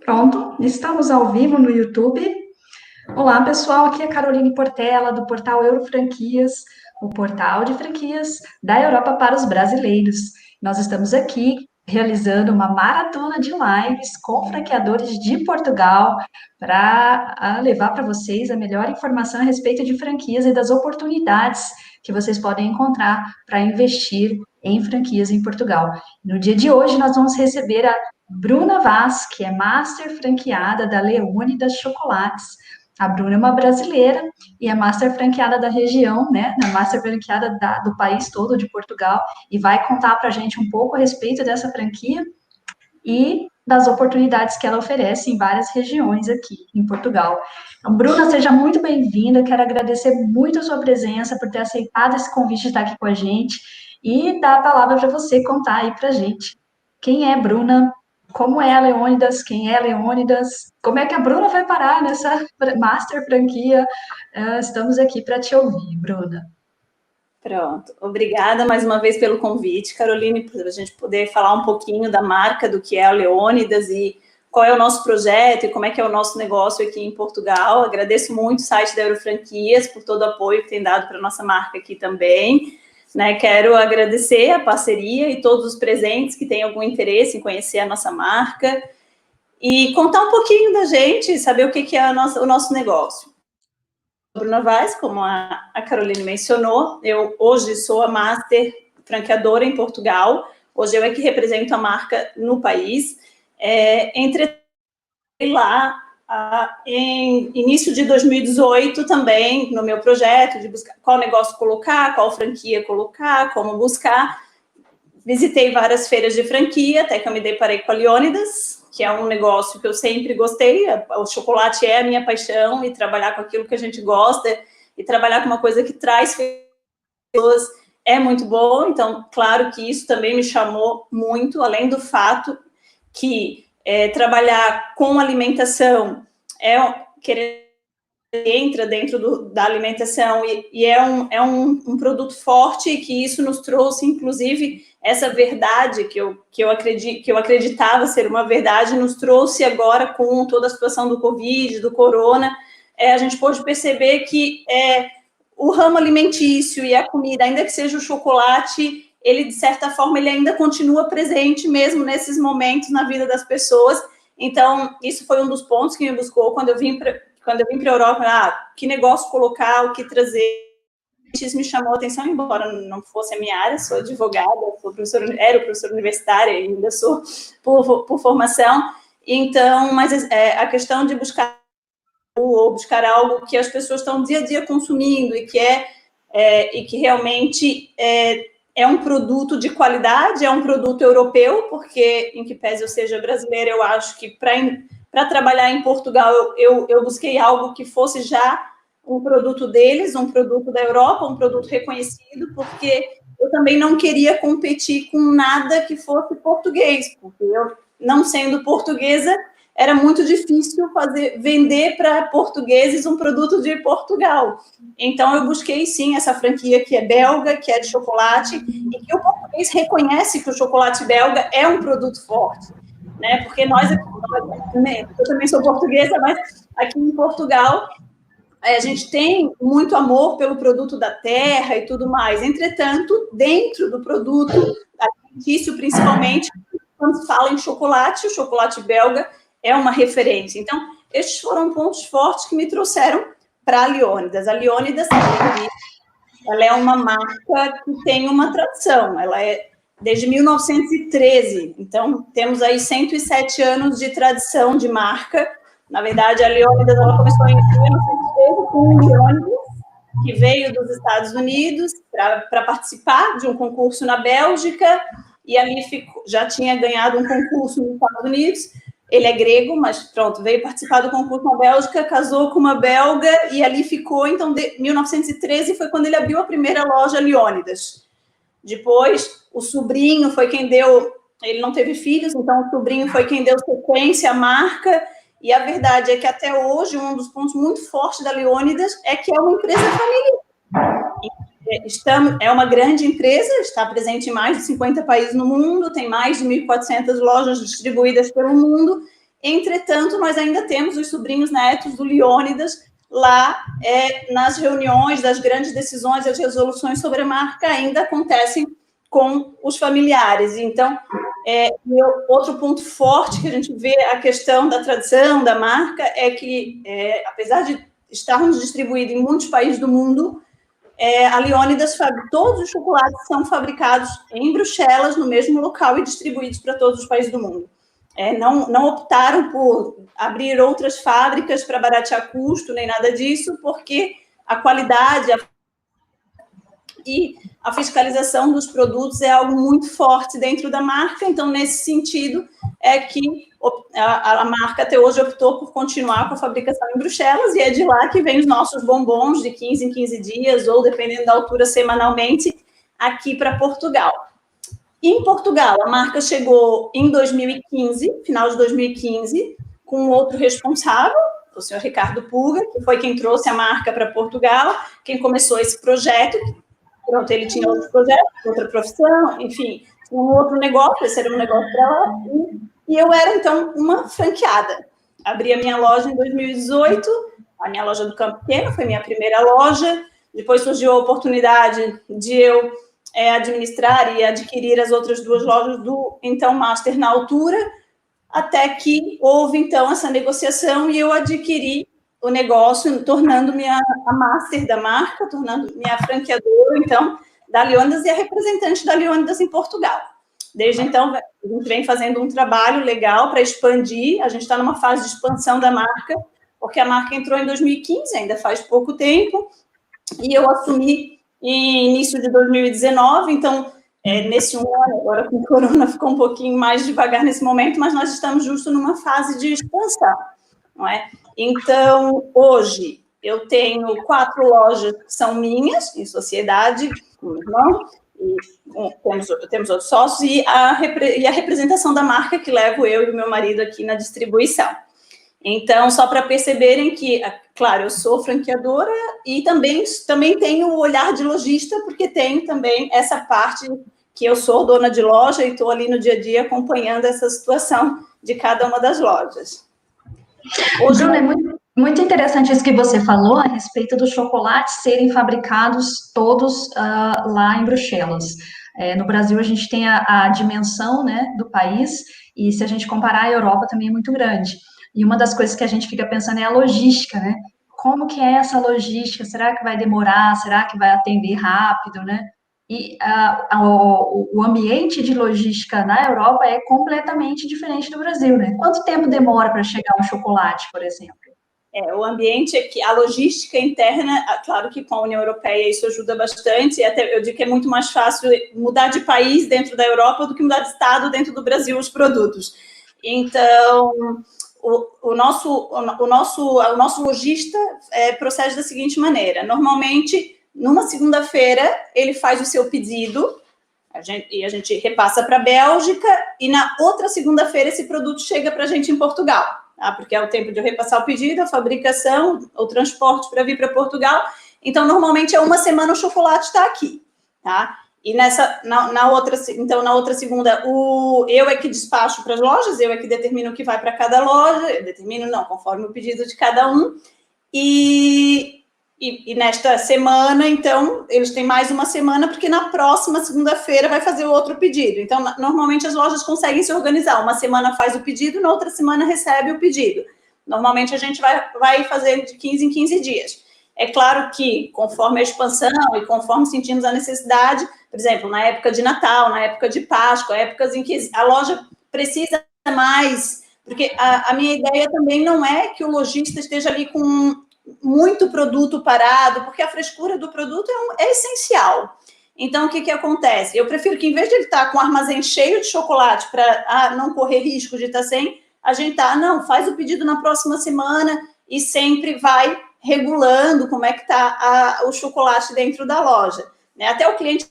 Pronto, estamos ao vivo no YouTube. Olá, pessoal, aqui é Caroline Portela, do portal Eurofranquias, o portal de franquias da Europa para os brasileiros. Nós estamos aqui realizando uma maratona de lives com franqueadores de Portugal para levar para vocês a melhor informação a respeito de franquias e das oportunidades que vocês podem encontrar para investir em franquias em Portugal. No dia de hoje, nós vamos receber a Bruna Vaz, que é master franqueada da Leônidas Chocolates. A Bruna é uma brasileira e é master franqueada da região, né? Master franqueada do país todo, de Portugal, e vai contar para a gente um pouco a respeito dessa franquia e das oportunidades que ela oferece em várias regiões aqui em Portugal. Então, Bruna, seja muito bem-vinda. Quero agradecer muito a sua presença, por ter aceitado esse convite de estar aqui com a gente e dar a palavra para você contar aí para a gente. Quem é Bruna? Como é a Leônidas? Quem é a Leônidas? Como é que a Bruna vai parar nessa master franquia? Estamos aqui para te ouvir, Bruna. Pronto. Obrigada mais uma vez pelo convite, Caroline, para a gente poder falar um pouquinho da marca, do que é a Leônidas e qual é o nosso projeto e como é que é o nosso negócio aqui em Portugal. Agradeço muito o site da Eurofranquias por todo o apoio que tem dado para a nossa marca aqui também. Quero agradecer a parceria e todos os presentes que têm algum interesse em conhecer a nossa marca e contar um pouquinho da gente, saber o que é o nosso negócio. Bruna Vaz, como a Caroline mencionou, eu hoje sou a master franqueadora em Portugal. Hoje eu é que represento a marca no país. Entretanto, lá em início de 2018 também, no meu projeto de buscar qual negócio colocar, qual franquia colocar, como buscar, visitei várias feiras de franquia, até que eu me deparei com a Leônidas, que é um negócio que eu sempre gostei. O chocolate é a minha paixão, e trabalhar com aquilo que a gente gosta e trabalhar com uma coisa que traz pessoas é muito bom. Então, claro que isso também me chamou muito, além do fato que trabalhar com alimentação entra dentro da alimentação e é um produto forte, e que isso nos trouxe, inclusive, essa verdade que eu acreditava ser uma verdade, nos trouxe agora com toda a situação do Covid, do corona. A gente pôde perceber que o ramo alimentício e a comida, ainda que seja o chocolate, ele, de certa forma, ele ainda continua presente mesmo nesses momentos na vida das pessoas. Então, isso foi um dos pontos que me buscou quando eu vim para a Europa. Que negócio colocar, o que trazer. Isso me chamou a atenção, embora não fosse a minha área. Sou advogada, era professora universitária, ainda sou por formação. Então, mas a questão de buscar algo que as pessoas estão dia a dia consumindo e que realmente é um produto de qualidade, é um produto europeu, porque, em que pese eu seja brasileira, eu acho que para trabalhar em Portugal, eu busquei algo que fosse já um produto deles, um produto da Europa, um produto reconhecido, porque eu também não queria competir com nada que fosse português, porque eu, não sendo portuguesa, era muito difícil vender para portugueses um produto de Portugal. Então, eu busquei, sim, essa franquia que é belga, que é de chocolate, e que o português reconhece que o chocolate belga é um produto forte, né? Porque eu também sou portuguesa, mas aqui em Portugal a gente tem muito amor pelo produto da terra e tudo mais. Entretanto, dentro do produto alimentício, principalmente, quando se fala em chocolate, o chocolate belga é uma referência. Então, estes foram pontos fortes que me trouxeram para a Leônidas. A Leônidas, ela é uma marca que tem uma tradição. Ela é desde 1913. Então, temos aí 107 anos de tradição de marca. Na verdade, a Leônidas, ela começou em 1913 com o Leônidas, que veio dos Estados Unidos para participar de um concurso na Bélgica, e ali já tinha ganhado um concurso nos Estados Unidos. Ele é grego, mas pronto, veio participar do concurso na Bélgica, casou com uma belga e ali ficou. Então, 1913 foi quando ele abriu a primeira loja Leônidas. Depois, o sobrinho foi quem deu... Ele não teve filhos, então o sobrinho foi quem deu sequência à marca. E a verdade é que até hoje, um dos pontos muito fortes da Leônidas é que é uma empresa familiar. É uma grande empresa, está presente em mais de 50 países no mundo, tem mais de 1.400 lojas distribuídas pelo mundo, Entretanto, nós ainda temos os sobrinhos netos do Leônidas lá nas reuniões das grandes decisões, as resoluções sobre a marca ainda acontecem com os familiares. Então, outro ponto forte que a gente vê a questão da tradição da marca é que, apesar de estarmos distribuídos em muitos países do mundo, a Leônidas, todos os chocolates são fabricados em Bruxelas, no mesmo local, e distribuídos para todos os países do mundo. Não optaram por abrir outras fábricas para baratear custo, nem nada disso, porque a qualidade e a fiscalização dos produtos é algo muito forte dentro da marca. Então, nesse sentido, é que a marca até hoje optou por continuar com a fabricação em Bruxelas, e é de lá que vem os nossos bombons de 15 em 15 dias, ou, dependendo da altura, semanalmente, aqui para Portugal. Em Portugal, a marca chegou em 2015, final de 2015, com outro responsável, o senhor Ricardo Puga, que foi quem trouxe a marca para Portugal, quem começou esse projeto. Pronto, ele tinha outro projeto, outra profissão, enfim, um outro negócio, esse era um negócio para lá, e eu era, então, uma franqueada. Abri a minha loja em 2018, a minha loja do Campo Pequeno, foi minha primeira loja, depois surgiu a oportunidade de eu administrar e adquirir as outras 2 lojas do, então, Master na altura, até que houve, então, essa negociação e eu adquiri o negócio, tornando-me a master da marca, tornando-me a franqueadora, então, da Leônidas e a representante da Leônidas em Portugal. Desde então, a gente vem fazendo um trabalho legal para expandir, a gente está numa fase de expansão da marca, porque a marca entrou em 2015, ainda faz pouco tempo, e eu assumi em início de 2019, então, nesse ano, agora com o corona ficou um pouquinho mais devagar nesse momento, mas nós estamos justo numa fase de expansão, não é? Então, hoje, eu tenho 4 lojas que são minhas, em sociedade, com o irmão, e temos outros sócios, e a representação da marca que levo eu e o meu marido aqui na distribuição. Então, só para perceberem que, claro, eu sou franqueadora e também tenho o olhar de lojista, porque tem também essa parte que eu sou dona de loja e estou ali no dia a dia acompanhando essa situação de cada uma das lojas. Hoje, Bruna, é muito interessante isso que você falou a respeito dos chocolates serem fabricados todos lá em Bruxelas. No Brasil, a gente tem a dimensão, né, do país, e se a gente comparar, a Europa também é muito grande. E uma das coisas que a gente fica pensando é a logística, né? Como que é essa logística? Será que vai demorar? Será que vai atender rápido, né? E o ambiente de logística na Europa é completamente diferente do Brasil, né? Quanto tempo demora para chegar um chocolate, por exemplo? O ambiente aqui, a logística interna, claro que com a União Europeia isso ajuda bastante, e até eu digo que é muito mais fácil mudar de país dentro da Europa do que mudar de estado dentro do Brasil os produtos. Então, o nosso lojista procede da seguinte maneira: normalmente, numa segunda-feira, ele faz o seu pedido, a gente repassa para a Bélgica, e na outra segunda-feira esse produto chega para a gente em Portugal, tá? Porque é o tempo de eu repassar o pedido, a fabricação, o transporte para vir para Portugal. Então, normalmente, é uma semana o chocolate está aqui, tá? E na outra segunda, eu é que despacho para as lojas, eu é que determino o que vai para cada loja, eu determino, não, conforme o pedido de cada um, e nesta semana, então, eles têm mais uma semana, porque na próxima segunda-feira vai fazer o outro pedido. Então, normalmente as lojas conseguem se organizar, uma semana faz o pedido, na outra semana recebe o pedido. Normalmente a gente vai fazendo de 15 em 15 dias. É claro que, conforme a expansão e conforme sentimos a necessidade, por exemplo, na época de Natal, na época de Páscoa, épocas em que a loja precisa mais, porque a minha ideia também não é que o lojista esteja ali com muito produto parado, porque a frescura do produto é essencial. Então, o que acontece? Eu prefiro que, em vez de ele estar com o armazém cheio de chocolate para não correr risco de estar sem, a gente faz o pedido na próxima semana e sempre vai regulando como é que está o chocolate dentro da loja. Né? Até o cliente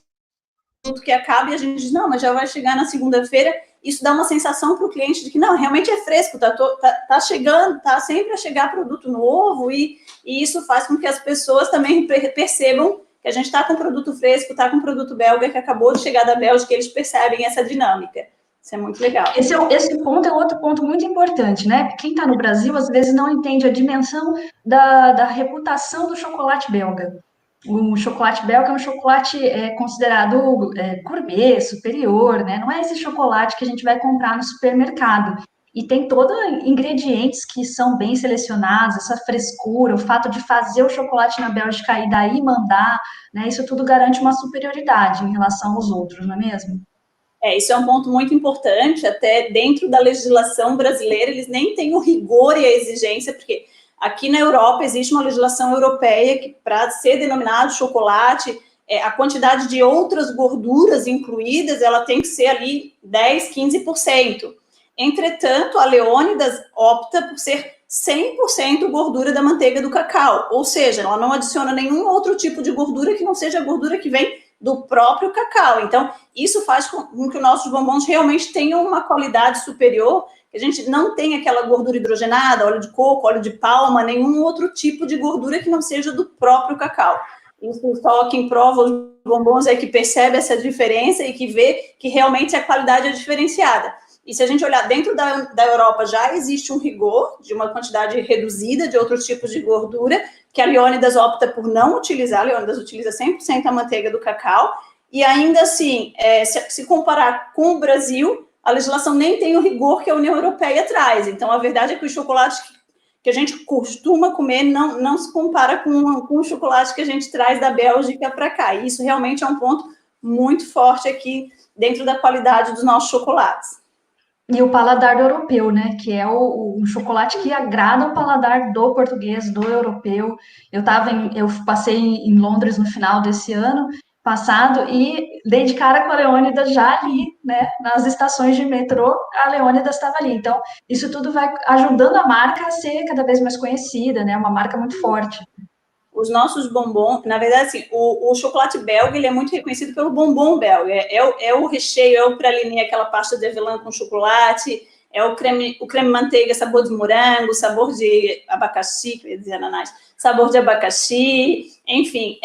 que acaba e a gente diz, não, mas já vai chegar na segunda-feira. Isso dá uma sensação para o cliente de que, não, realmente é fresco, tá chegando, tá sempre a chegar produto novo, e isso faz com que as pessoas também percebam que a gente está com produto fresco, está com produto belga que acabou de chegar da Bélgica, eles percebem essa dinâmica. Isso é muito legal. Esse ponto é outro ponto muito importante, né? Quem está no Brasil, às vezes, não entende a dimensão da reputação do chocolate belga. O chocolate belga é um chocolate considerado gourmet, superior, né? Não é esse chocolate que a gente vai comprar no supermercado. E tem todos ingredientes que são bem selecionados, essa frescura, o fato de fazer o chocolate na Bélgica e daí mandar, né? Isso tudo garante uma superioridade em relação aos outros, não é mesmo? Isso é um ponto muito importante, até dentro da legislação brasileira, eles nem têm o rigor e a exigência, porque aqui na Europa existe uma legislação europeia que, para ser denominado chocolate, a quantidade de outras gorduras incluídas, ela tem que ser ali 10, 15%. Entretanto, a Leônidas opta por ser 100% gordura da manteiga do cacau, ou seja, ela não adiciona nenhum outro tipo de gordura que não seja a gordura que vem do próprio cacau. Então, isso faz com que os nossos bombons realmente tenham uma qualidade superior, que a gente não tem aquela gordura hidrogenada, óleo de coco, óleo de palma, nenhum outro tipo de gordura que não seja do próprio cacau. Isso só quem prova os bombons é que percebe essa diferença e que vê que realmente a qualidade é diferenciada. E se a gente olhar dentro da Europa, já existe um rigor de uma quantidade reduzida de outros tipos de gordura, que a Leônidas opta por não utilizar. A Leônidas utiliza 100% a manteiga do cacau. E ainda assim, se comparar com o Brasil, a legislação nem tem o rigor que a União Europeia traz. Então, a verdade é que o chocolate que a gente costuma comer não se compara com o chocolate que a gente traz da Bélgica para cá. E isso realmente é um ponto muito forte aqui dentro da qualidade dos nossos chocolates. E o paladar do europeu, né? Que é o chocolate que agrada o paladar do português, do europeu. Eu passei em Londres no final desse ano passado e dei de cara com a Leônidas já ali, né? Nas estações de metrô, a Leônidas estava ali. Então, isso tudo vai ajudando a marca a ser cada vez mais conhecida, né? Uma marca muito forte. Os nossos bombons, na verdade, assim, o chocolate belga, ele é muito reconhecido pelo bombom belga. É o recheio, é o pralinê, aquela pasta de avelã com chocolate, é o creme manteiga, sabor de morango, sabor de abacaxi, que eu ia dizer ananás, sabor de abacaxi, enfim,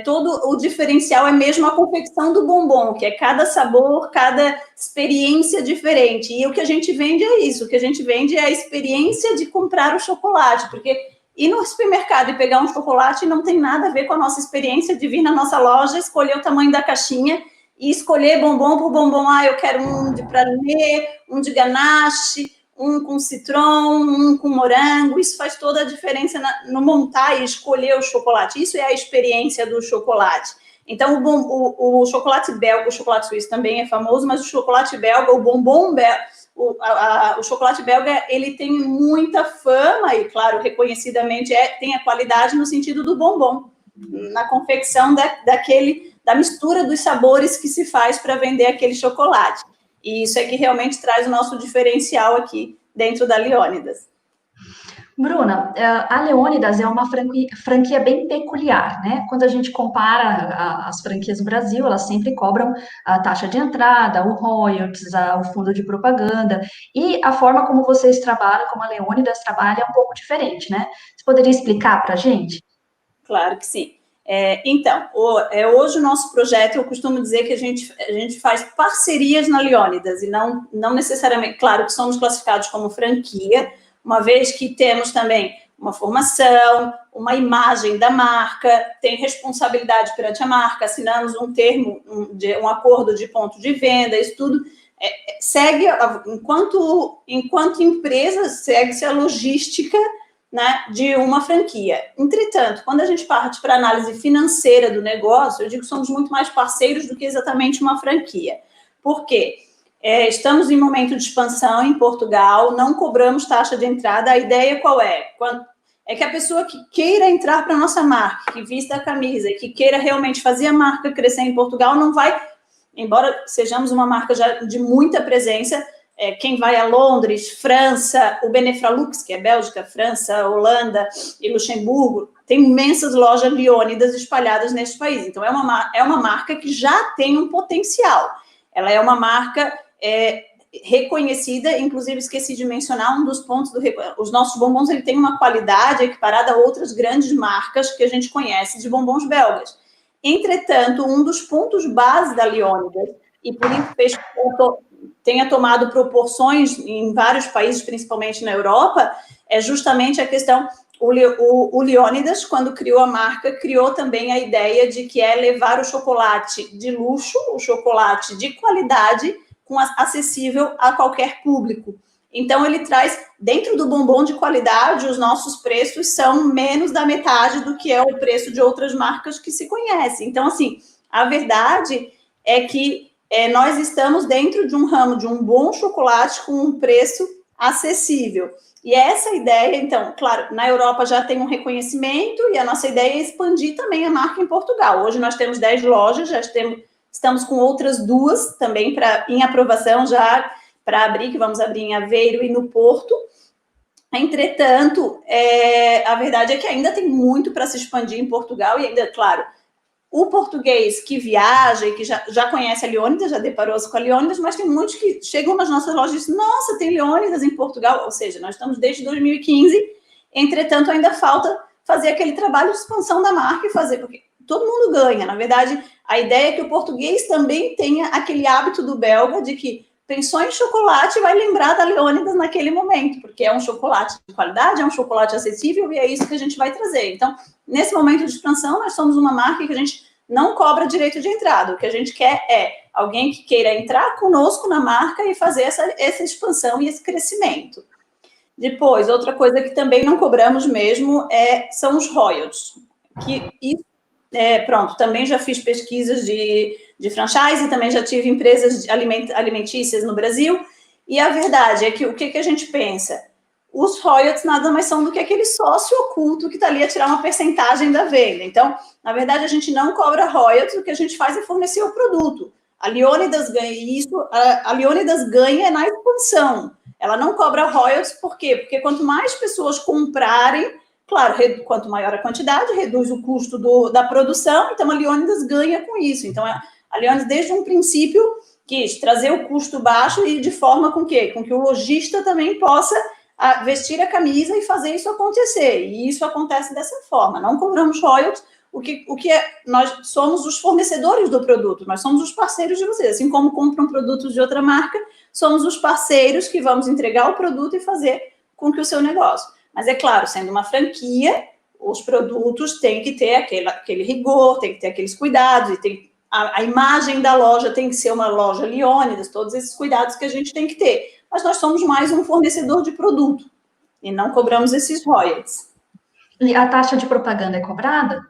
todo o diferencial é mesmo a confecção do bombom, que é cada sabor, cada experiência diferente. E o que a gente vende é isso, o que a gente vende é a experiência de comprar o chocolate, porque ir no supermercado e pegar um chocolate não tem nada a ver com a nossa experiência de vir na nossa loja, escolher o tamanho da caixinha e escolher bombom por bombom. Ah, eu quero um de pralinê, um de ganache, um com citron, um com morango. Isso faz toda a diferença no montar e escolher o chocolate. Isso é a experiência do chocolate. Então, o chocolate belga, o chocolate suíço também é famoso, mas o chocolate belga, o bombom belga, o chocolate belga, ele tem muita fama e, claro, reconhecidamente tem a qualidade no sentido do bombom, na confecção da mistura dos sabores que se faz para vender aquele chocolate. E isso é que realmente traz o nosso diferencial aqui dentro da Leônidas. Bruna, a Leônidas é uma franquia bem peculiar, né? Quando a gente compara as franquias do Brasil, elas sempre cobram a taxa de entrada, o royalties, o fundo de propaganda, e a forma como vocês trabalham, como a Leônidas trabalha, é um pouco diferente, né? Você poderia explicar para a gente? Claro que sim. Então, hoje o nosso projeto, eu costumo dizer que a gente faz parcerias na Leônidas, e não necessariamente, claro que somos classificados como franquia, uma vez que temos também uma formação, uma imagem da marca, tem responsabilidade perante a marca, assinamos um termo, um acordo de ponto de venda, isso tudo segue, enquanto empresa, segue-se a logística, né, de uma franquia. Entretanto, quando a gente parte para a análise financeira do negócio, eu digo que somos muito mais parceiros do que exatamente uma franquia. Por quê? Estamos em momento de expansão em Portugal, não cobramos taxa de entrada. A ideia qual é? É que a pessoa que queira entrar para a nossa marca, que vista a camisa, que queira realmente fazer a marca crescer em Portugal, não vai, embora sejamos uma marca já de muita presença, quem vai a Londres, França, o Benefralux, que é Bélgica, França, Holanda e Luxemburgo, tem imensas lojas Leônidas espalhadas neste país. Então, é uma marca que já tem um potencial. Ela é uma marca reconhecida, inclusive esqueci de mencionar um dos pontos os nossos bombons, ele tem uma qualidade equiparada a outras grandes marcas que a gente conhece de bombons belgas. Entretanto, um dos pontos base da Leônidas, e por isso tenha tomado proporções em vários países, principalmente na Europa, é justamente a questão... O Leônidas, quando criou a marca, criou também a ideia de que é levar o chocolate de luxo, o chocolate de qualidade, acessível a qualquer público. Então, ele traz, dentro do bombom de qualidade, os nossos preços são menos da metade do que é o preço de outras marcas que se conhecem. Então, assim, a verdade é que nós estamos dentro de um ramo de um bom chocolate com um preço acessível. E essa ideia, então, claro, na Europa já tem um reconhecimento e a nossa ideia é expandir também a marca em Portugal. Hoje nós temos 10 lojas, estamos com outras 2 também em aprovação já para abrir, que vamos abrir em Aveiro e no Porto. Entretanto, a verdade é que ainda tem muito para se expandir em Portugal e ainda, claro, o português que viaja e que já conhece a Leônidas, já deparou-se com a Leônidas, mas tem muitos que chegam nas nossas lojas e dizem, nossa, tem Leônidas em Portugal, ou seja, nós estamos desde 2015, entretanto, ainda falta fazer aquele trabalho de expansão da marca e fazer, porque todo mundo ganha, na verdade, a ideia é que o português também tenha aquele hábito do belga de que pensou em chocolate e vai lembrar da Leônidas naquele momento, porque é um chocolate de qualidade, é um chocolate acessível e é isso que a gente vai trazer. Então, nesse momento de expansão, nós somos uma marca que a gente não cobra direito de entrada. O que a gente quer é alguém que queira entrar conosco na marca e fazer essa expansão e esse crescimento. Depois, outra coisa que também não cobramos mesmo são os royalties. Pronto, também já fiz pesquisas de franchise, também já tive empresas alimentícias no Brasil, e a verdade é que o que a gente pensa? Os royalties nada mais são do que aquele sócio oculto que está ali a tirar uma percentagem da venda. Então, na verdade, a gente não cobra royalties, o que a gente faz é fornecer o produto. A Leônidas ganha isso, a Leônidas ganha na expansão. Ela não cobra royalties, por quê? Porque quanto mais pessoas comprarem, claro, quanto maior a quantidade, reduz o custo da produção, então a Leônidas ganha com isso. Então, a Leônidas, desde um princípio, quis trazer o custo baixo e de forma com que o lojista também possa vestir a camisa e fazer isso acontecer. E isso acontece dessa forma. Não cobramos royalties, nós somos os fornecedores do produto, nós somos os parceiros de vocês. Assim como compram produtos de outra marca, somos os parceiros que vamos entregar o produto e fazer com que o seu negócio. Mas é claro, sendo uma franquia, os produtos têm que ter aquele rigor, tem que ter aqueles cuidados, e a imagem da loja tem que ser uma loja Leônidas, todos esses cuidados que a gente tem que ter. Mas nós somos mais um fornecedor de produto e não cobramos esses royalties. E a taxa de propaganda é cobrada?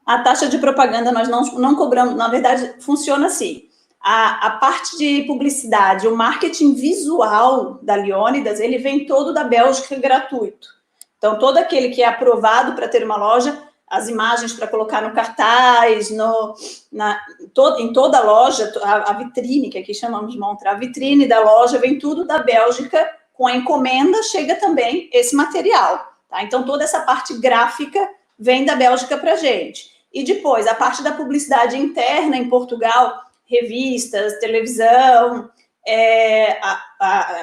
A taxa de propaganda nós não cobramos, na verdade, funciona assim. A parte de publicidade, o marketing visual da Leônidas, ele vem todo da Bélgica gratuito. Então, todo aquele que é aprovado para ter uma loja, as imagens para colocar no cartaz, em toda a loja, a vitrine, que aqui chamamos de montra, a vitrine da loja, vem tudo da Bélgica, com a encomenda chega também esse material. Tá? Então, toda essa parte gráfica vem da Bélgica para a gente. E depois, a parte da publicidade interna em Portugal, revistas, televisão,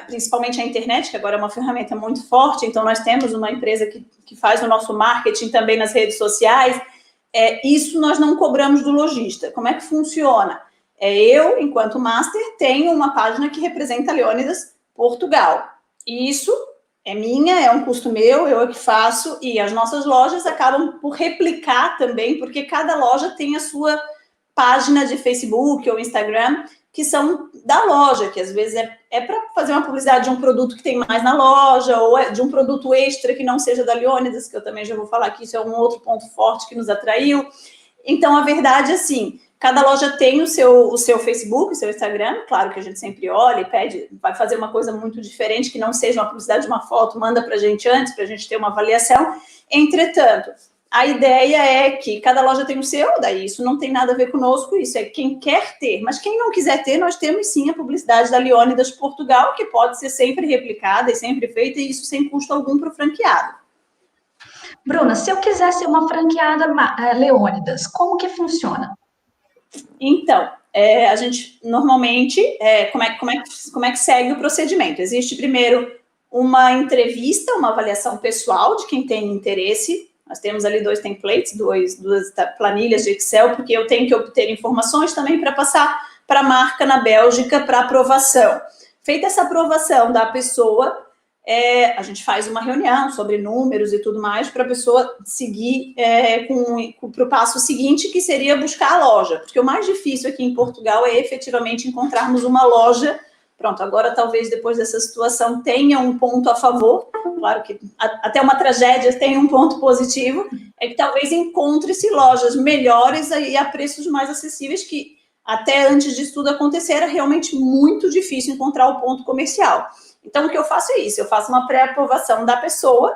principalmente a internet, que agora é uma ferramenta muito forte, então nós temos uma empresa que faz o nosso marketing também nas redes sociais, isso nós não cobramos do lojista. Como é que funciona? Eu, enquanto master, tenho uma página que representa a Leônidas Portugal. E isso é minha, é um custo meu, eu é que faço, e as nossas lojas acabam por replicar também, porque cada loja tem a sua página de Facebook ou Instagram, que são da loja, que às vezes é para fazer uma publicidade de um produto que tem mais na loja, ou de um produto extra que não seja da Leônidas, que eu também já vou falar que isso é um outro ponto forte que nos atraiu. Então, a verdade é assim, cada loja tem o seu Facebook, o seu Instagram, claro que a gente sempre olha e pede, vai fazer uma coisa muito diferente, que não seja uma publicidade de uma foto, manda para a gente antes, para a gente ter uma avaliação. Entretanto, a ideia é que cada loja tem o seu, daí isso não tem nada a ver conosco, isso é quem quer ter. Mas quem não quiser ter, nós temos sim a publicidade da Leônidas Portugal, que pode ser sempre replicada e sempre feita, e isso sem custo algum para o franqueado. Bruna, se eu quiser ser uma franqueada Leônidas, como que funciona? Então, a gente normalmente, como é que segue o procedimento? Existe primeiro uma entrevista, uma avaliação pessoal de quem tem interesse. Nós temos ali 2 templates, duas planilhas de Excel, porque eu tenho que obter informações também para passar para a marca na Bélgica para aprovação. Feita essa aprovação da pessoa, a gente faz uma reunião sobre números e tudo mais para a pessoa seguir para o passo seguinte, que seria buscar a loja. Porque o mais difícil aqui em Portugal é efetivamente encontrarmos uma loja. Pronto, agora talvez depois dessa situação tenha um ponto a favor. Claro que até uma tragédia tem um ponto positivo, é que talvez encontre-se lojas melhores e a preços mais acessíveis, que até antes disso tudo acontecer era realmente muito difícil encontrar o ponto comercial. Então, o que eu faço é isso, eu faço uma pré-aprovação da pessoa,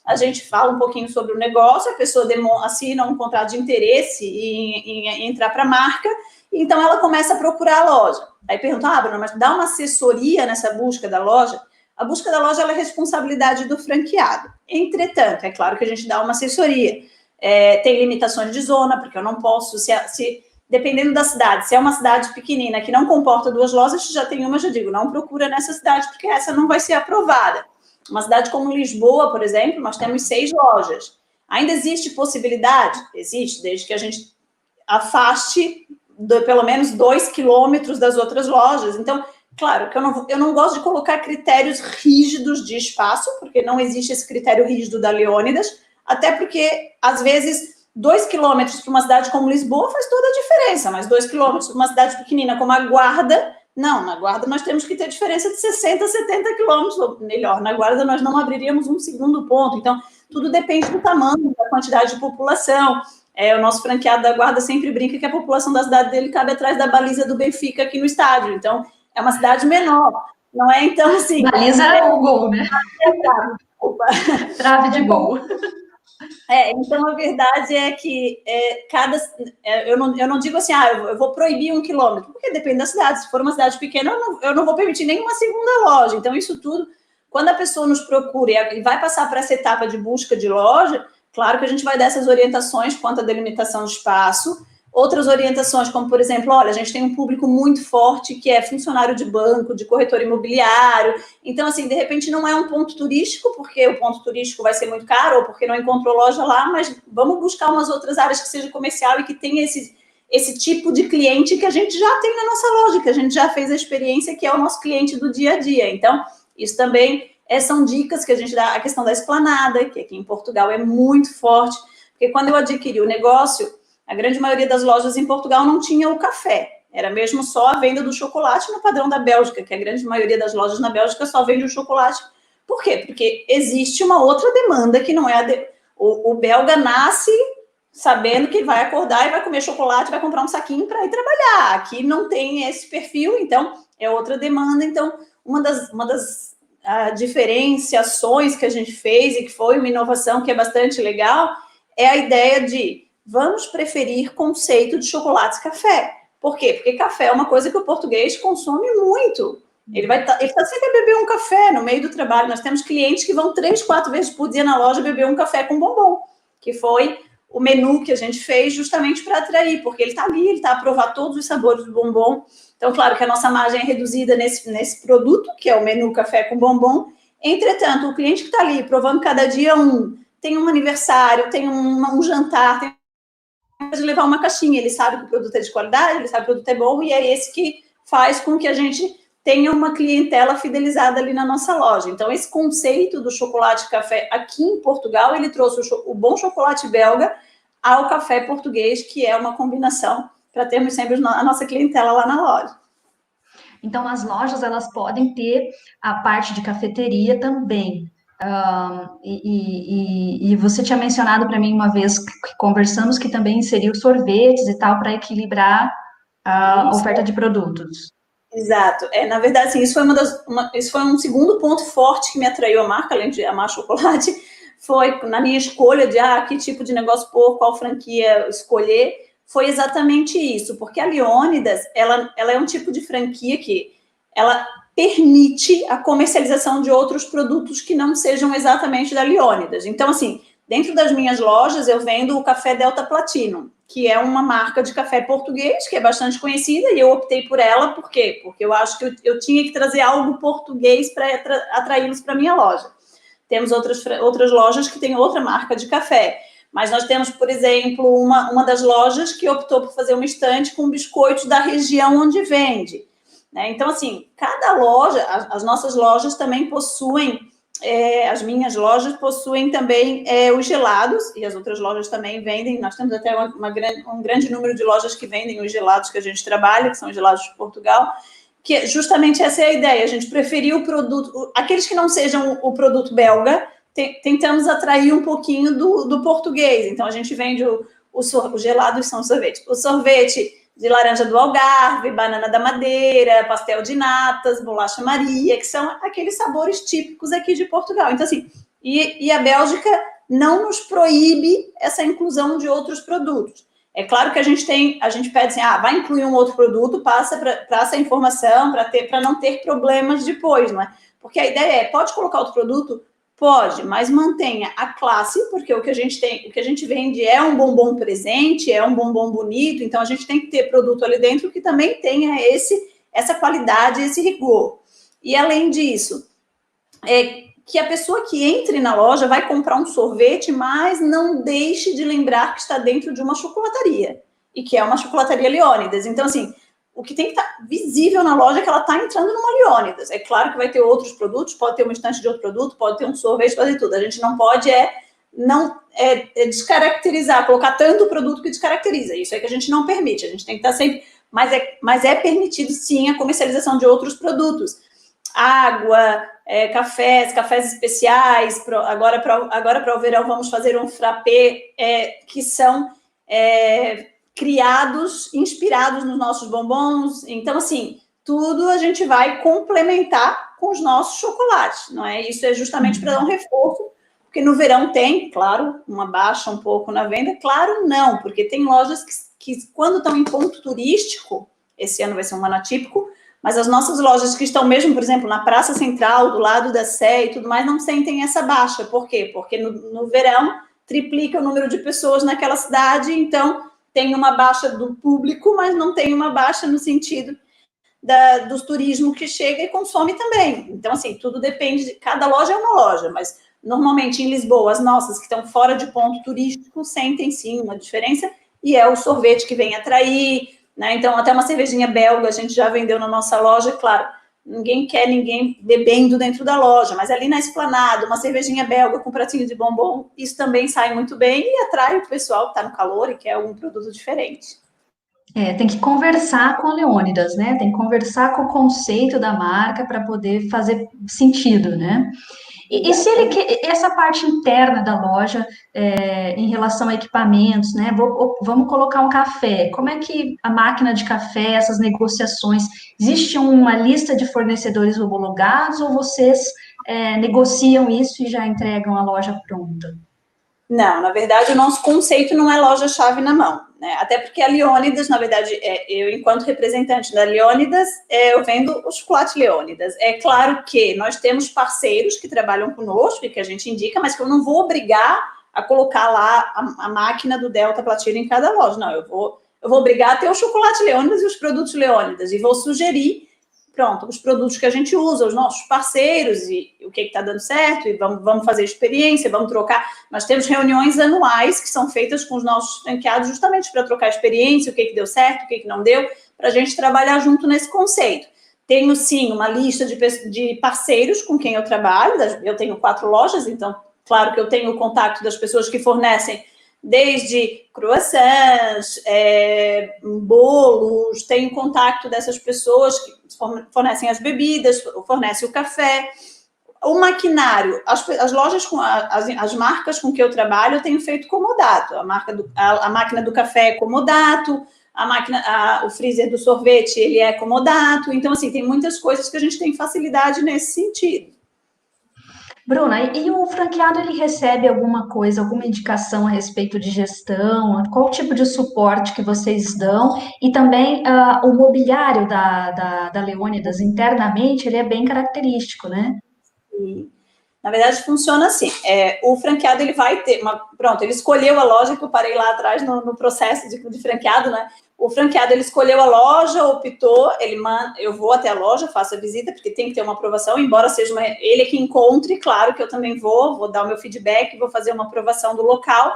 a gente fala um pouquinho sobre o negócio, a pessoa assina um contrato de interesse em entrar para a marca, e então ela começa a procurar a loja. Aí pergunta, Bruna, mas dá uma assessoria nessa busca da loja? A busca da loja ela é responsabilidade do franqueado. Entretanto, é claro que a gente dá uma assessoria. Tem limitações de zona, porque eu não posso, dependendo da cidade, se é uma cidade pequenina que não comporta 2 lojas, já tem uma, já digo, não procura nessa cidade, porque essa não vai ser aprovada. Uma cidade como Lisboa, por exemplo, nós temos 6 lojas. Ainda existe possibilidade? Existe, desde que a gente afaste pelo menos 2 quilômetros das outras lojas. Então, claro que eu não gosto de colocar critérios rígidos de espaço, porque não existe esse critério rígido da Leônidas, até porque, às vezes, 2 quilômetros para uma cidade como Lisboa faz toda a diferença, mas 2 quilômetros para uma cidade pequenina como a Guarda, não, na Guarda nós temos que ter diferença de 60, 70 quilômetros, ou melhor, na Guarda nós não abriríamos um segundo ponto. Então, tudo depende do tamanho, da quantidade de população. O nosso franqueado da Guarda sempre brinca que a população da cidade dele cabe atrás da baliza do Benfica aqui no estádio. Então, é uma cidade menor. Não é, então, assim... Baliza é o gol, né? Desculpa. Trave de gol. Então a verdade é que eu não digo assim, eu vou proibir 1 quilômetro, porque depende da cidade. Se for uma cidade pequena, eu não vou permitir nenhuma segunda loja. Então, isso tudo, quando a pessoa nos procura e vai passar para essa etapa de busca de loja, claro que a gente vai dar essas orientações quanto à delimitação de espaço. Outras orientações, como, por exemplo, olha, a gente tem um público muito forte que é funcionário de banco, de corretor imobiliário. Então, assim, de repente não é um ponto turístico, porque o ponto turístico vai ser muito caro, ou porque não encontrou loja lá, mas vamos buscar umas outras áreas que seja comercial e que tenha esse tipo de cliente que a gente já tem na nossa loja, que a gente já fez a experiência, que é o nosso cliente do dia a dia. Então, isso também são dicas que a gente dá. A questão da esplanada, que aqui em Portugal é muito forte, porque quando eu adquiri o negócio, a grande maioria das lojas em Portugal não tinha o café. Era mesmo só a venda do chocolate no padrão da Bélgica, que a grande maioria das lojas na Bélgica só vende o chocolate. Por quê? Porque existe uma outra demanda que não é o belga nasce sabendo que vai acordar e vai comer chocolate, vai comprar um saquinho para ir trabalhar. Aqui não tem esse perfil, então é outra demanda. Então, uma das diferenciações que a gente fez e que foi uma inovação que é bastante legal é a ideia de vamos preferir conceito de chocolates e café. Por quê? Porque café é uma coisa que o português consome muito. Ele está sempre a beber um café no meio do trabalho. Nós temos clientes que vão 3, 4 vezes por dia na loja beber um café com bombom, que foi o menu que a gente fez justamente para atrair, porque ele está ali, ele está a provar todos os sabores do bombom. Então, claro que a nossa margem é reduzida nesse produto, que é o menu café com bombom. Entretanto, o cliente que está ali provando cada dia tem um aniversário, tem um jantar, tem de levar uma caixinha, ele sabe que o produto é de qualidade, ele sabe que o produto é bom, e é esse que faz com que a gente tenha uma clientela fidelizada ali na nossa loja. Então, esse conceito do chocolate e café aqui em Portugal, ele trouxe o bom chocolate belga ao café português, que é uma combinação para termos sempre a nossa clientela lá na loja. Então, as lojas, elas podem ter a parte de cafeteria também. E você tinha mencionado para mim uma vez que conversamos que também inseriu sorvetes e tal para equilibrar a oferta de produtos. Exato. Na verdade, assim, isso foi um segundo ponto forte que me atraiu a marca, além de amar chocolate, foi na minha escolha de que tipo de negócio pôr, qual franquia escolher, foi exatamente isso, porque a Leônidas, ela é um tipo de franquia que ela permite a comercialização de outros produtos que não sejam exatamente da Leônidas. Então, assim, dentro das minhas lojas, eu vendo o café Delta Platinum, que é uma marca de café português, que é bastante conhecida, e eu optei por ela, por quê? Porque eu acho que eu tinha que trazer algo português para atraí-los para a minha loja. Temos outras lojas que têm outra marca de café. Mas nós temos, por exemplo, uma das lojas que optou por fazer uma estante com biscoitos da região onde vende, né? Então, assim, cada loja, as nossas lojas também possuem, as minhas lojas possuem também os gelados, e as outras lojas também vendem. Nós temos até um grande número de lojas que vendem os gelados que a gente trabalha, que são os gelados de Portugal, que justamente essa é a ideia, a gente preferiu o produto, aqueles que não sejam o produto belga, tentamos atrair um pouquinho do português. Então, a gente vende os gelados são sorvetes. O sorvete de laranja do Algarve, banana da Madeira, pastel de natas, bolacha Maria, que são aqueles sabores típicos aqui de Portugal. Então, assim, e a Bélgica não nos proíbe essa inclusão de outros produtos. É claro que a gente pede assim, vai incluir um outro produto, passa essa informação para não ter problemas depois, não é? Porque a ideia pode colocar outro produto? Pode, mas mantenha a classe, porque o que a gente vende é um bombom presente, é um bombom bonito, então a gente tem que ter produto ali dentro que também tenha essa qualidade, esse rigor. E além disso, que a pessoa que entre na loja vai comprar um sorvete, mas não deixe de lembrar que está dentro de uma chocolataria, e que é uma chocolataria Leônidas. Então, assim, o que tem que estar visível na loja é que ela está entrando numa Leônidas. É claro que vai ter outros produtos, pode ter uma estante de outro produto, pode ter um sorvete, pode ter tudo. A gente não pode descaracterizar, colocar tanto produto que descaracteriza. Isso é que a gente não permite. A gente tem que estar sempre... Mas é permitido, sim, a comercialização de outros produtos. Água, cafés especiais. Agora para o verão, vamos fazer um frappé, que são... criados, inspirados nos nossos bombons. Então, assim, tudo a gente vai complementar com os nossos chocolates, não é? Isso é justamente para dar um reforço, porque no verão tem, claro, uma baixa um pouco na venda, claro, não, porque tem lojas que quando estão em ponto turístico, esse ano vai ser um ano atípico, mas as nossas lojas que estão mesmo, por exemplo, na Praça Central, do lado da Sé e tudo mais, não sentem essa baixa. Por quê? Porque no verão triplica o número de pessoas naquela cidade, então tem uma baixa do público, mas não tem uma baixa no sentido do turismo que chega e consome também. Então, assim, tudo depende, cada loja é uma loja, mas normalmente em Lisboa, as nossas que estão fora de ponto turístico sentem sim uma diferença, e é o sorvete que vem atrair, né? Então, até uma cervejinha belga a gente já vendeu na nossa loja, claro, ninguém quer ninguém bebendo dentro da loja, mas ali na esplanada, uma cervejinha belga com pratinho de bombom, isso também sai muito bem e atrai o pessoal que está no calor e quer algum produto diferente. Tem que conversar com a Leônidas, né? Tem que conversar com o conceito da marca para poder fazer sentido, né? E se essa parte interna da loja, em relação a equipamentos, né? Vamos colocar um café. Como é que a máquina de café, essas negociações, existe uma lista de fornecedores homologados ou vocês negociam isso e já entregam a loja pronta? Não, na verdade, o nosso conceito não é loja-chave na mão, né? Até porque a Leônidas, na verdade, eu, enquanto representante da Leônidas, eu vendo o chocolate Leônidas. É claro que nós temos parceiros que trabalham conosco e que a gente indica, mas que eu não vou obrigar a colocar lá a máquina do Delta Platina em cada loja. Não, eu vou obrigar a ter o chocolate Leônidas e os produtos Leônidas, e vou sugerir, pronto, os produtos que a gente usa, os nossos parceiros, e o que está dando certo, e vamos fazer experiência, vamos trocar. Nós temos reuniões anuais que são feitas com os nossos franqueados justamente para trocar experiência, o que deu certo, o que não deu, para a gente trabalhar junto nesse conceito. Tenho, sim, uma lista de parceiros com quem eu trabalho, eu tenho 4 lojas, então, claro que eu tenho o contato das pessoas que fornecem desde croissants, bolos, tenho contato dessas pessoas que fornecem as bebidas, fornecem o café, o maquinário, as lojas, as marcas com que eu trabalho, eu tenho feito comodato, a máquina do café é comodato, o freezer do sorvete, ele é comodato, então, assim, tem muitas coisas que a gente tem facilidade nesse sentido. Bruna, e o franqueado, ele recebe alguma coisa, alguma indicação a respeito de gestão? Qual tipo de suporte que vocês dão? E também o mobiliário da Leônidas internamente, ele é bem característico, né? Na verdade, funciona assim. O franqueado, ele vai ter... Pronto, ele escolheu a loja, que eu parei lá atrás no processo de franqueado, né? O franqueado, ele escolheu a loja, optou, eu vou até a loja, faço a visita, porque tem que ter uma aprovação, embora seja ele que encontre, claro que eu também vou dar o meu feedback, vou fazer uma aprovação do local,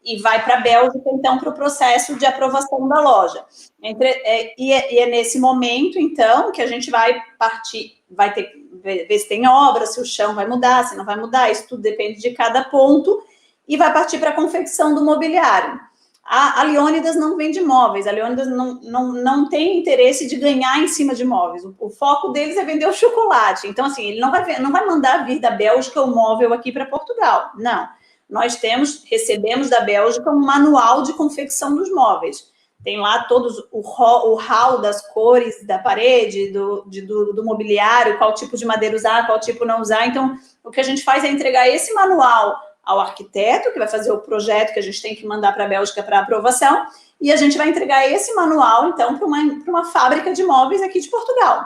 e vai para a Bélgica, então, para o processo de aprovação da loja. E é nesse momento, então, que a gente vai partir, vai ter que ver se tem obra, se o chão vai mudar, se não vai mudar, isso tudo depende de cada ponto, e vai partir para a confecção do mobiliário. A Leônidas não vende móveis, a Leônidas não tem interesse de ganhar em cima de móveis. O foco deles é vender o chocolate. Então, assim, ele não vai mandar vir da Bélgica o móvel aqui para Portugal. Não. Nós recebemos da Bélgica um manual de confecção dos móveis. Tem lá todos o hall das cores da parede, do mobiliário, qual tipo de madeira usar, qual tipo não usar. Então, o que a gente faz é entregar esse manual ao arquiteto, que vai fazer o projeto que a gente tem que mandar para a Bélgica para aprovação, e a gente vai entregar esse manual, então, para uma fábrica de móveis aqui de Portugal.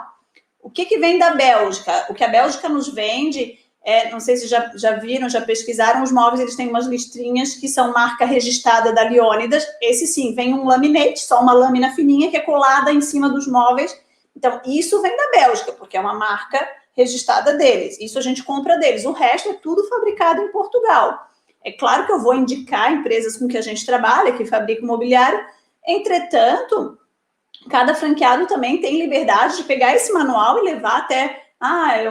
O que vem da Bélgica? O que a Bélgica nos vende, não sei se já viram, já pesquisaram, os móveis, eles têm umas listrinhas que são marca registrada da Leônidas. Esse sim, vem um laminate, só uma lâmina fininha que é colada em cima dos móveis. Então, isso vem da Bélgica, porque é uma marca registrada deles. Isso a gente compra deles. O resto é tudo fabricado em Portugal. É claro que eu vou indicar empresas com que a gente trabalha, que fabricam mobiliário. Entretanto, cada franqueado também tem liberdade de pegar esse manual e levar até...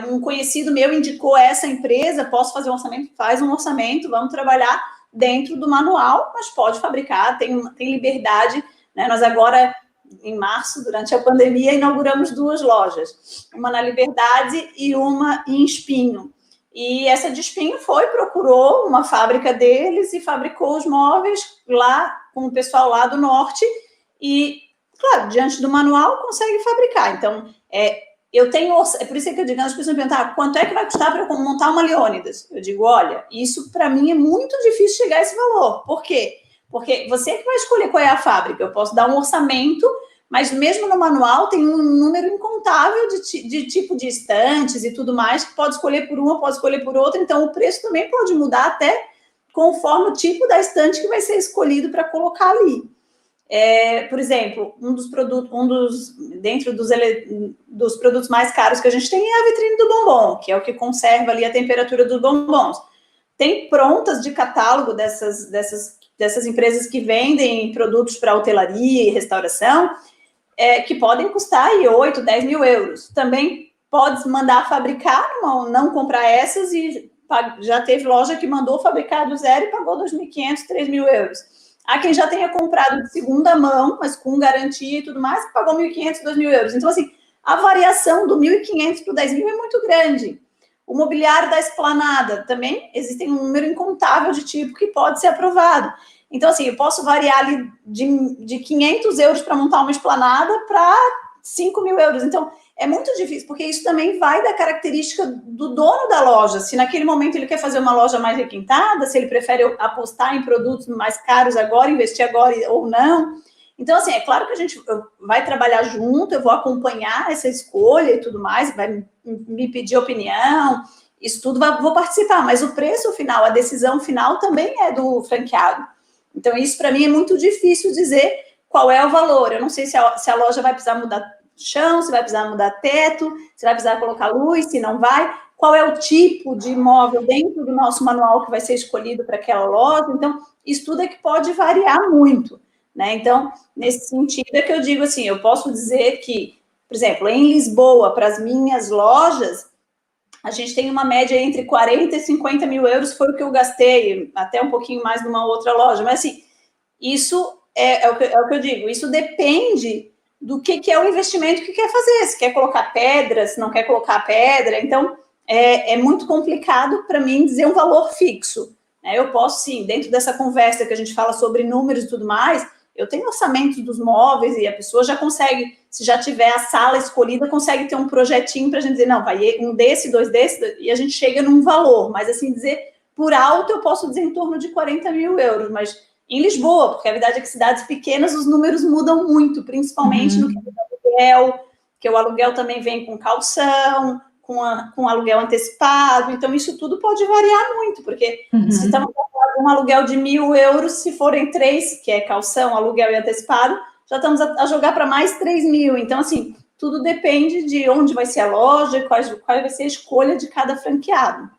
um conhecido meu indicou essa empresa, posso fazer um orçamento? Faz um orçamento, vamos trabalhar dentro do manual, mas pode fabricar, tem liberdade, né? Nós agora... em março, durante a pandemia, inauguramos 2 lojas, uma na Liberdade e uma em Espinho. E essa de Espinho procurou uma fábrica deles e fabricou os móveis lá com o pessoal lá do norte e, claro, diante do manual, consegue fabricar. Então, é por isso que eu digo, as pessoas me perguntam, quanto é que vai custar para eu montar uma Leônidas? Eu digo, olha, isso para mim é muito difícil chegar a esse valor. Por quê? Porque você que vai escolher qual é a fábrica. Eu posso dar um orçamento, mas mesmo no manual tem um número incontável de tipo de estantes e tudo mais, que pode escolher por uma, pode escolher por outra. Então, o preço também pode mudar até conforme o tipo da estante que vai ser escolhido para colocar ali. Por exemplo, dentro dos produtos mais caros que a gente tem é a vitrine do bombom, que é o que conserva ali a temperatura dos bombons. Tem prontas de catálogo dessas empresas que vendem produtos para hotelaria e restauração, que podem custar aí 8, 10 mil euros. Também pode mandar fabricar, não comprar essas, e já teve loja que mandou fabricar do zero e pagou 2.500, 3.000 euros. Há quem já tenha comprado de segunda mão, mas com garantia e tudo mais, que pagou 1.500, 2.000 euros. Então, assim, a variação do 1.500 para o 10.000 é muito grande. O mobiliário da esplanada também existem um número incontável de tipo que pode ser aprovado. Então, assim, eu posso variar ali de 500 euros para montar uma esplanada para 5.000 euros. Então, é muito difícil, porque isso também vai da característica do dono da loja. Se naquele momento ele quer fazer uma loja mais requintada, se ele prefere apostar em produtos mais caros agora, investir agora ou não. Então, assim, é claro que a gente vai trabalhar junto, eu vou acompanhar essa escolha e tudo mais, vai me pedir opinião, isso tudo, vou participar, mas o preço final, a decisão final também é do franqueado. Então, isso para mim é muito difícil dizer qual é o valor. Eu não sei se a loja vai precisar mudar chão, se vai precisar mudar teto, se vai precisar colocar luz, se não vai. Qual é o tipo de imóvel dentro do nosso manual que vai ser escolhido para aquela loja. Então, isso tudo é que pode variar muito, né? Então, nesse sentido é que eu digo assim, eu posso dizer que, por exemplo, em Lisboa, para as minhas lojas, a gente tem uma média entre 40 e 50 mil euros, foi o que eu gastei, até um pouquinho mais numa outra loja. Mas, assim, isso é o que eu digo, isso depende do que é o investimento que quer fazer, se quer colocar pedra, se não quer colocar pedra. Então, é muito complicado para mim dizer um valor fixo. Né? Eu posso, sim, dentro dessa conversa que a gente fala sobre números e tudo mais, eu tenho orçamento dos móveis e a pessoa já consegue, se já tiver a sala escolhida, consegue ter um projetinho para a gente dizer, não, vai um desse, 2 desse, e a gente chega num valor. Mas, assim, dizer por alto, eu posso dizer em torno de 40 mil euros, mas em Lisboa, porque a verdade é que cidades pequenas os números mudam muito, principalmente no que é o aluguel, que o aluguel também vem com calção, com aluguel antecipado, então isso tudo pode variar muito, porque se estamos falando um aluguel de 1.000 euros, se forem 3, que é calção, aluguel e antecipado, já estamos a jogar para mais 3.000. Então, assim, tudo depende de onde vai ser a loja, qual vai ser a escolha de cada franqueado.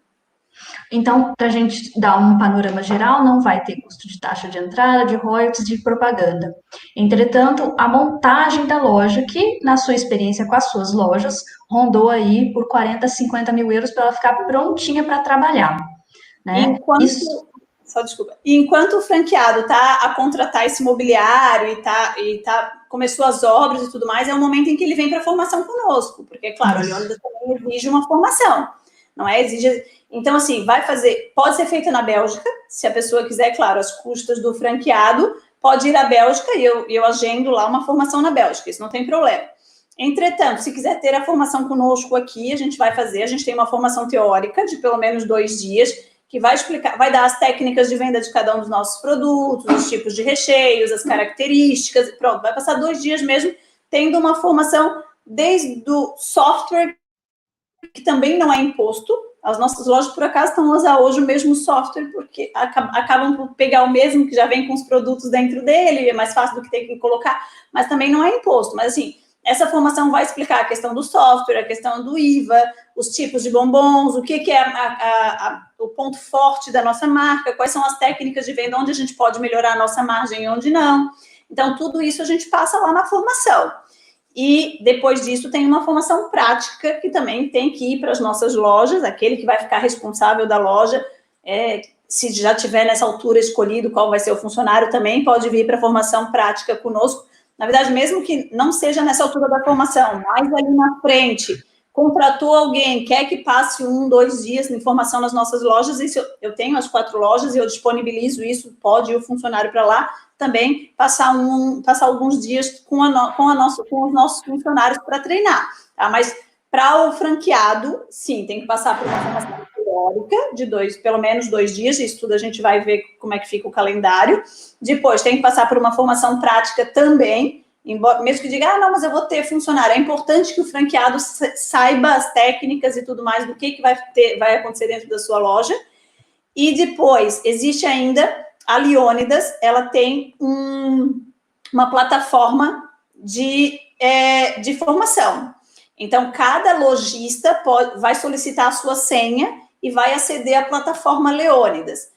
Então, para a gente dar um panorama geral, não vai ter custo de taxa de entrada, de royalties, de propaganda. Entretanto, a montagem da loja, que na sua experiência com as suas lojas, rondou aí por 40, 50 mil euros para ela ficar prontinha para trabalhar, né? Isso. Só desculpa. E enquanto o franqueado está a contratar esse mobiliário começou as obras e tudo mais, é o momento em que ele vem para a formação conosco, porque, claro, a Leônidas também exige uma formação, não é? Exige. Então, assim, pode ser feita na Bélgica, se a pessoa quiser, claro, as custas do franqueado, pode ir à Bélgica e eu agendo lá uma formação na Bélgica, isso não tem problema. Entretanto, se quiser ter a formação conosco aqui, a gente tem uma formação teórica de pelo menos 2 dias, que vai explicar, vai dar as técnicas de venda de cada um dos nossos produtos, os tipos de recheios, as características, pronto, vai passar 2 dias mesmo tendo uma formação desde o software, que também não é imposto. As nossas lojas, por acaso, estão a usar hoje o mesmo software, porque acabam por pegar o mesmo, que já vem com os produtos dentro dele, é mais fácil do que ter que colocar, mas também não é imposto. Mas, assim, essa formação vai explicar a questão do software, a questão do IVA, os tipos de bombons, o que é o ponto forte da nossa marca, quais são as técnicas de venda, onde a gente pode melhorar a nossa margem e onde não. Então, tudo isso a gente passa lá na formação. E depois disso tem uma formação prática que também tem que ir para as nossas lojas, aquele que vai ficar responsável da loja, se já tiver nessa altura escolhido qual vai ser o funcionário, também pode vir para a formação prática conosco. Na verdade, mesmo que não seja nessa altura da formação, mas ali na frente, contratou alguém, quer que passe 1, 2 dias de formação nas nossas lojas, isso eu tenho as 4 lojas e eu disponibilizo isso, pode ir o funcionário para lá, também passar alguns dias com os nossos funcionários para treinar, tá? Mas para o franqueado, sim, tem que passar por uma formação teórica de pelo menos 2 dias, isso tudo a gente vai ver como é que fica o calendário. Depois tem que passar por uma formação prática também, mesmo que diga, não, mas eu vou ter funcionário. É importante que o franqueado saiba as técnicas e tudo mais do que vai acontecer dentro da sua loja. E depois, existe ainda a Leônidas, ela tem uma plataforma de formação. Então, cada lojista vai solicitar a sua senha e vai aceder à plataforma Leônidas.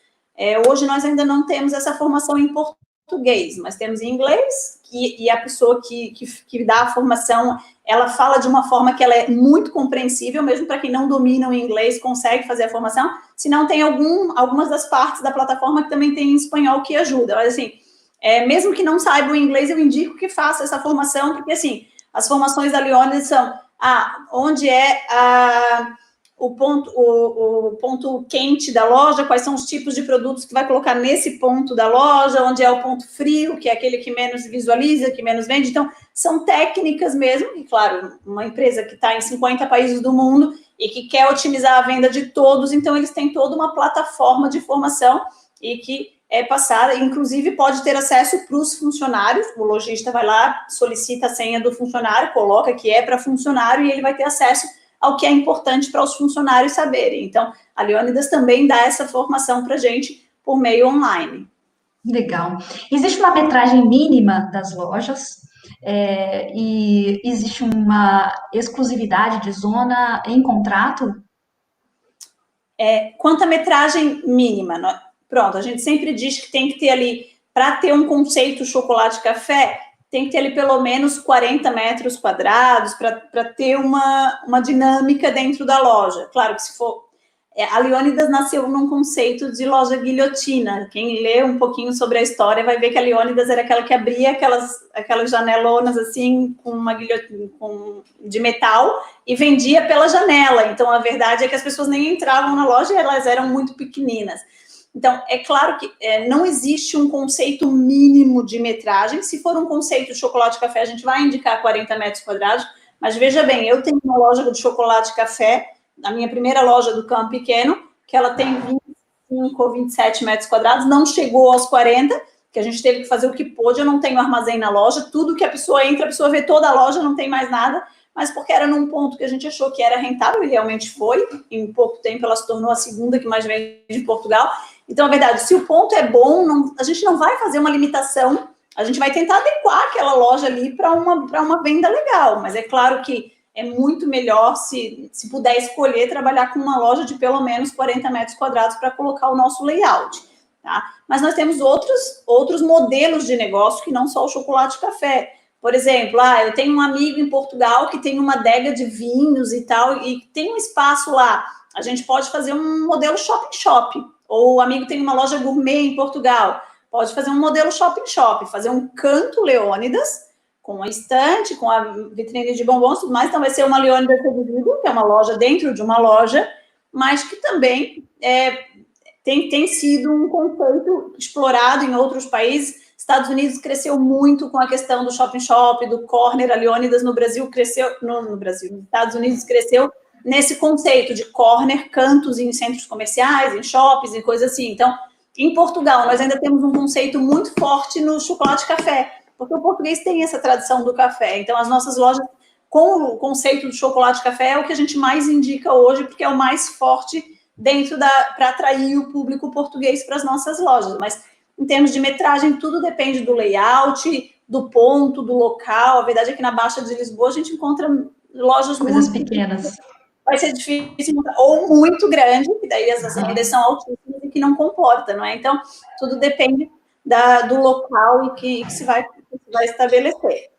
Hoje nós ainda não temos essa formação em português, mas temos em inglês, e a pessoa que dá a formação, ela fala de uma forma que ela é muito compreensível, mesmo para quem não domina o inglês, consegue fazer a formação, se não tem algumas das partes da plataforma que também tem em espanhol que ajuda, mas assim, mesmo que não saiba o inglês, eu indico que faça essa formação, porque assim, as formações da Leônidas são, onde é o ponto quente da loja, quais são os tipos de produtos que vai colocar nesse ponto da loja, onde é o ponto frio, que é aquele que menos visualiza, que menos vende. Então, são técnicas mesmo, e claro, uma empresa que está em 50 países do mundo e que quer otimizar a venda de todos, então eles têm toda uma plataforma de formação e que é passada, inclusive pode ter acesso para os funcionários, o lojista vai lá, solicita a senha do funcionário, coloca que é para funcionário e ele vai ter acesso ao que é importante para os funcionários saberem. Então, a Leônidas também dá essa formação para a gente por meio online. Legal. Existe uma metragem mínima das lojas e existe uma exclusividade de zona em contrato? Quanto à metragem mínima, pronto, a gente sempre diz que tem que ter ali, para ter um conceito chocolate-café, tem que ter ali pelo menos 40 metros quadrados para ter uma dinâmica dentro da loja. Claro que se for... A Leônidas nasceu num conceito de loja guilhotina. Quem lê um pouquinho sobre a história vai ver que a Leônidas era aquela que abria aquelas janelonas assim, com uma guilhotina de metal e vendia pela janela. Então, a verdade é que as pessoas nem entravam na loja e elas eram muito pequeninas. Então, é claro que não existe um conceito mínimo de metragem. Se for um conceito de chocolate-café, a gente vai indicar 40 metros quadrados. Mas veja bem, eu tenho uma loja de chocolate-café, a minha primeira loja do Campo Pequeno, que ela tem 25 ou 27 metros quadrados, não chegou aos 40, que a gente teve que fazer o que pôde. Eu não tenho armazém na loja, tudo que a pessoa entra, a pessoa vê toda a loja, não tem mais nada, mas porque era num ponto que a gente achou que era rentável, e realmente foi. Em pouco tempo ela se tornou a segunda que mais vende de Portugal. Então, a verdade, se o ponto é bom, a gente não vai fazer uma limitação, a gente vai tentar adequar aquela loja ali para uma venda legal, mas é claro que é muito melhor, se puder escolher, trabalhar com uma loja de pelo menos 40 metros quadrados para colocar o nosso layout, tá? Mas nós temos outros modelos de negócio que não só o chocolate e café. Por exemplo, eu tenho um amigo em Portugal que tem uma adega de vinhos e tal, e tem um espaço lá. A gente pode fazer um modelo shop-in-shop. Ou o amigo tem uma loja gourmet em Portugal. Pode fazer um modelo shop-in-shop, fazer um canto Leônidas, com a estante, com a vitrine de bombons, tudo mais. Então, vai ser uma Leônidas reduzida, que é uma loja dentro de uma loja, mas que também tem sido um conceito explorado em outros países. Estados Unidos cresceu muito com a questão do shopping-shop, do corner. A Leônidas no Brasil cresceu, no Brasil, nos Estados Unidos cresceu nesse conceito de corner, cantos em centros comerciais, em shoppings e coisas assim. Então, em Portugal, nós ainda temos um conceito muito forte no chocolate e café, porque o português tem essa tradição do café. Então, as nossas lojas, com o conceito do chocolate e café, é o que a gente mais indica hoje, porque é o mais forte dentro para atrair o público português para as nossas lojas. Mas, em termos de metragem, tudo depende do layout, do ponto, do local. A verdade é que na Baixa de Lisboa a gente encontra lojas Coisas muito pequenas. Vai ser difícil, ou muito grande, que daí as rendas são altíssimas e que não comporta, não é? Então, tudo depende do local e que se vai estabelecer.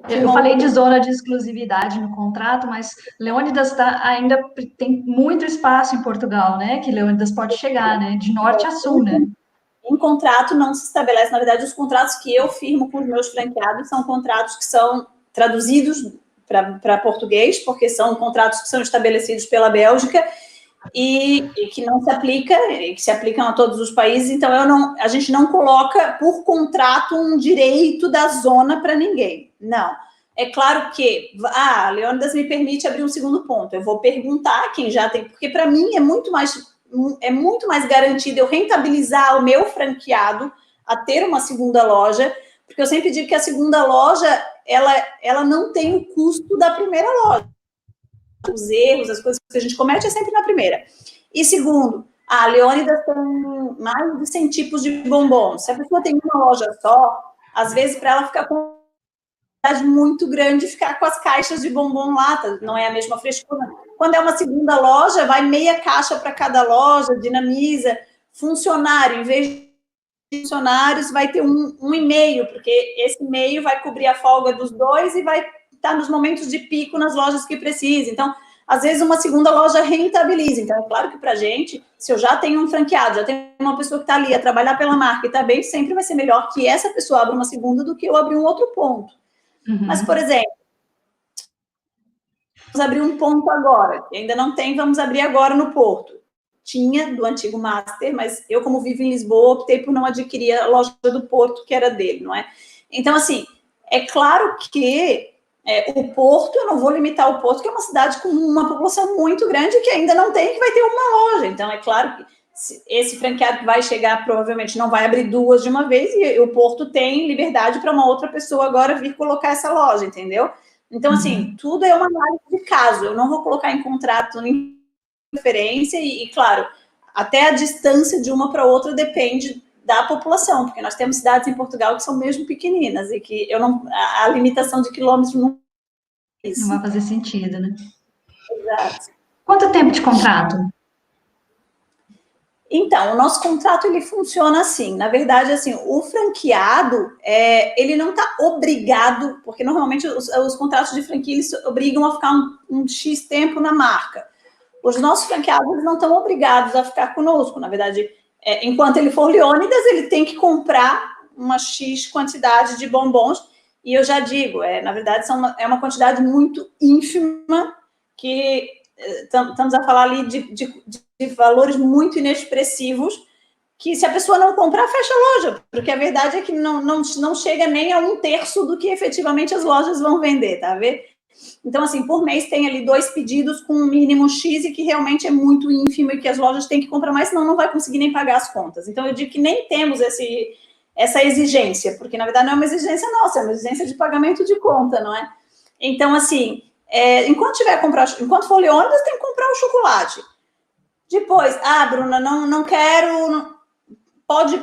Eu falei de zona de exclusividade no contrato, mas Leônidas ainda tem muito espaço em Portugal, né? Que Leônidas pode chegar, né? De norte a sul, né? Em contrato não se estabelece, na verdade, os contratos que eu firmo com os meus franqueados são contratos que são traduzidos para português, porque são contratos que são estabelecidos pela Bélgica e que não se aplica, que se aplicam a todos os países. Então, a gente não coloca por contrato um direito da zona para ninguém. Não. É claro que, a Leônidas me permite abrir um segundo ponto. Eu vou perguntar a quem já tem, porque para mim é muito mais garantido eu rentabilizar o meu franqueado a ter uma segunda loja, porque eu sempre digo que a segunda loja, ela não tem o custo da primeira loja. Os erros, as coisas que a gente comete é sempre na primeira. E segundo, a Leônidas tem mais de 100 tipos de bombons. Se a pessoa tem uma loja só, às vezes para ela ficar com uma quantidade muito grande, ficar com as caixas de bombom lá, não é a mesma frescura. Quando é uma segunda loja, vai meia caixa para cada loja, dinamiza. Funcionário, em vez de funcionários, vai ter um e meio, porque esse meio vai cobrir a folga dos dois e vai estar nos momentos de pico nas lojas que precisa. Então, às vezes, uma segunda loja rentabiliza. Então, é claro que para a gente, se eu já tenho um franqueado, já tenho uma pessoa que está ali a trabalhar pela marca e está bem, sempre vai ser melhor que essa pessoa abra uma segunda do que eu abrir um outro ponto. Uhum. Mas, por exemplo, vamos abrir um ponto agora, que ainda não tem, vamos abrir agora no Porto. Tinha do antigo Master, mas eu, como vivo em Lisboa, optei por não adquirir a loja do Porto, que era dele, não é? Então, assim, é claro que o Porto, eu não vou limitar o Porto, que é uma cidade com uma população muito grande que ainda não tem, que vai ter uma loja. Então, é claro que esse franqueado que vai chegar, provavelmente não vai abrir duas de uma vez, e o Porto tem liberdade para uma outra pessoa agora vir colocar essa loja, entendeu? Então, assim, tudo é uma análise de caso. Eu não vou colocar em contrato nem referência e, claro, até a distância de uma para outra depende da população, porque nós temos cidades em Portugal que são mesmo pequeninas e que a limitação de quilômetros não é isso. Não vai fazer sentido, né? Exato. Quanto tempo de contrato? Então, o nosso contrato, ele funciona assim. Na verdade, assim, o franqueado, ele não está obrigado, porque normalmente os contratos de franquia, eles obrigam a ficar um X tempo na marca. Os nossos franqueados não estão obrigados a ficar conosco. Na verdade, enquanto ele for Leônidas, ele tem que comprar uma X quantidade de bombons. E eu já digo, na verdade, é uma quantidade muito ínfima, que estamos a falar ali de valores muito inexpressivos, que se a pessoa não comprar, fecha a loja. Porque a verdade é que não chega nem a 1/3 do que efetivamente as lojas vão vender, tá vendo? Então, assim, por mês tem ali 2 pedidos com um mínimo X e que realmente é muito ínfimo e que as lojas têm que comprar mais, senão não vai conseguir nem pagar as contas. Então, eu digo que nem temos essa exigência, porque, na verdade, não é uma exigência nossa, é uma exigência de pagamento de conta, não é? Então, assim, enquanto for Leônidas, tem que comprar o chocolate. Depois, Bruna, não quero...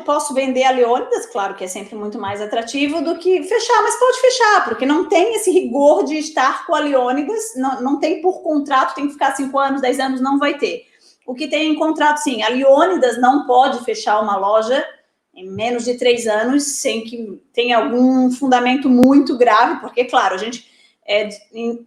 Posso vender a Leônidas, claro que é sempre muito mais atrativo do que fechar, mas pode fechar, porque não tem esse rigor de estar com a Leônidas, não tem por contrato, tem que ficar 5 anos, 10 anos, não vai ter. O que tem em contrato, sim, a Leônidas não pode fechar uma loja em menos de 3 anos, sem que tenha algum fundamento muito grave, porque, claro, a gente,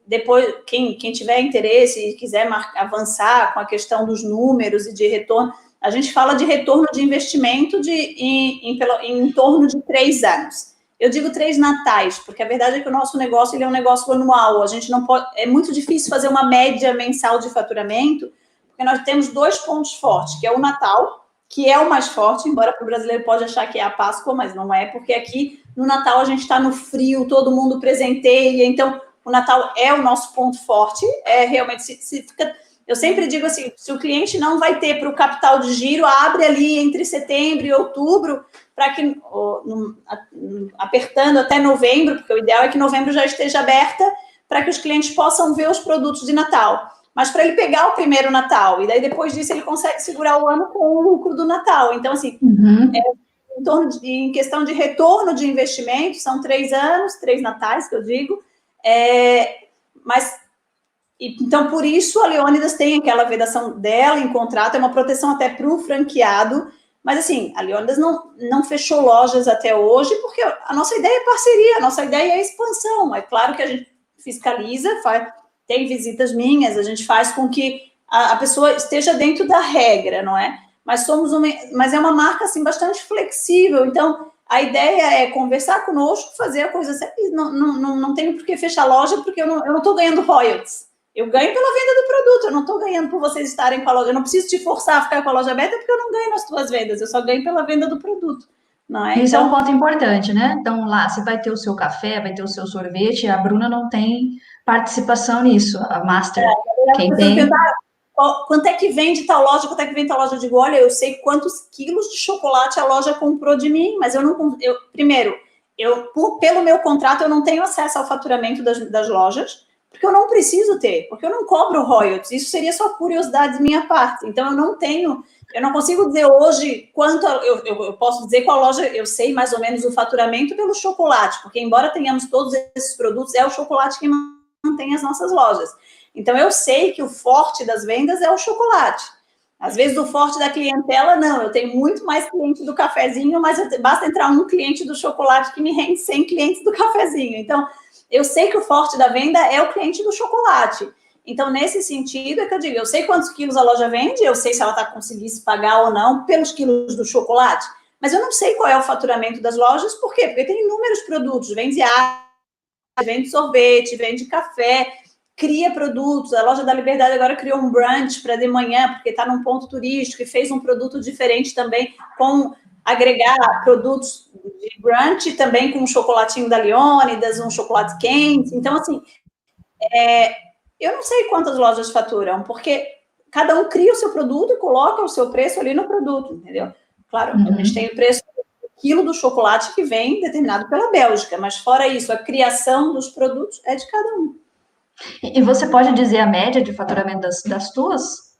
depois, quem tiver interesse e quiser avançar com a questão dos números e de retorno, a gente fala de retorno de investimento em torno de 3 anos. Eu digo 3 natais, porque a verdade é que o nosso negócio ele é um negócio anual. A gente não pode, é muito difícil fazer uma média mensal de faturamento, porque nós temos 2 pontos fortes, que é o Natal, que é o mais forte, embora para o brasileiro pode achar que é a Páscoa, mas não é, porque aqui no Natal a gente está no frio, todo mundo presenteia, então o Natal é o nosso ponto forte, realmente se fica. Eu sempre digo assim, se o cliente não vai ter para o capital de giro, abre ali entre setembro e outubro, para que, apertando até novembro, porque o ideal é que novembro já esteja aberta, para que os clientes possam ver os produtos de Natal. Mas para ele pegar o primeiro Natal, e daí depois disso ele consegue segurar o ano com o lucro do Natal. Então, assim, em questão de retorno de investimento, são 3 anos, 3 natais, que eu digo, mas... Então, por isso, a Leônidas tem aquela vedação dela em contrato, é uma proteção até para o franqueado, mas, assim, a Leônidas não fechou lojas até hoje, porque a nossa ideia é parceria, a nossa ideia é expansão. É claro que a gente fiscaliza, tem visitas minhas, a gente faz com que a pessoa esteja dentro da regra, não é? Mas mas é uma marca, assim, bastante flexível, então... A ideia é conversar conosco, fazer a coisa certa. Não tenho por que fechar loja, porque eu não estou ganhando royalties. Eu ganho pela venda do produto, eu não estou ganhando por vocês estarem com a loja. Eu não preciso te forçar a ficar com a loja aberta, porque eu não ganho nas tuas vendas, eu só ganho pela venda do produto. Não é? Isso é um Então, ponto importante, né? Então, lá, você vai ter o seu café, vai ter o seu sorvete, a Bruna não tem participação nisso, a Master. as Quem pessoas tem. perguntam, quanto é que vende tal loja, quanto é que vende tal loja? Eu digo, olha, eu sei quantos quilos de chocolate a loja comprou de mim, mas primeiro, pelo meu contrato, eu não tenho acesso ao faturamento das lojas, porque eu não preciso ter, porque eu não cobro royalties, isso seria só curiosidade de minha parte, então eu não consigo dizer hoje quanto, eu posso dizer qual loja, eu sei mais ou menos o faturamento pelo chocolate, porque embora tenhamos todos esses produtos, é o chocolate que mantém as nossas lojas. Então, eu sei que o forte das vendas é o chocolate. Às vezes, o forte da clientela, não. Eu tenho muito mais cliente do cafezinho, mas basta entrar um cliente do chocolate que me rende 100 clientes do cafezinho. Então, eu sei que o forte da venda é o cliente do chocolate. Então, nesse sentido, é que eu digo, eu sei quantos quilos a loja vende, eu sei se ela está conseguindo se pagar ou não pelos quilos do chocolate, mas eu não sei qual é o faturamento das lojas, por quê? Porque tem inúmeros produtos, vende água, vende sorvete, vende café, cria produtos. A Loja da Liberdade agora criou um brunch para de manhã, porque está num ponto turístico e fez um produto diferente também, com agregar produtos de brunch também com um chocolatinho da Leônidas, um chocolate quente. Então, assim, eu não sei quantas lojas faturam, porque cada um cria o seu produto e coloca o seu preço ali no produto, entendeu? Claro, a gente tem o preço do quilo do chocolate que vem determinado pela Bélgica, mas fora isso, a criação dos produtos é de cada um. E você pode dizer a média de faturamento das tuas?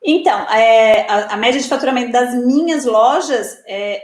Então, a média de faturamento das minhas lojas,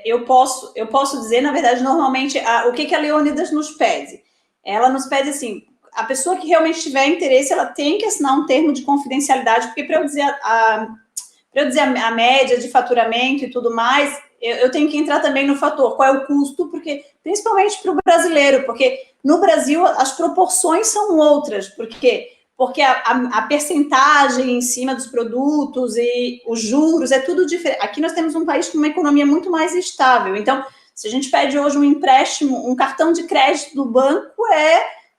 eu posso dizer, na verdade, normalmente, o que a Leônidas nos pede? Ela nos pede, assim, a pessoa que realmente tiver interesse, ela tem que assinar um termo de confidencialidade, porque para eu dizer a média de faturamento e tudo mais, eu tenho que entrar também no fator, qual é o custo, porque principalmente para o brasileiro, porque no Brasil as proporções são outras, porque a percentagem em cima dos produtos e os juros é tudo diferente. Aqui nós temos um país com uma economia muito mais estável, então, se a gente pede hoje um empréstimo, um cartão de crédito do banco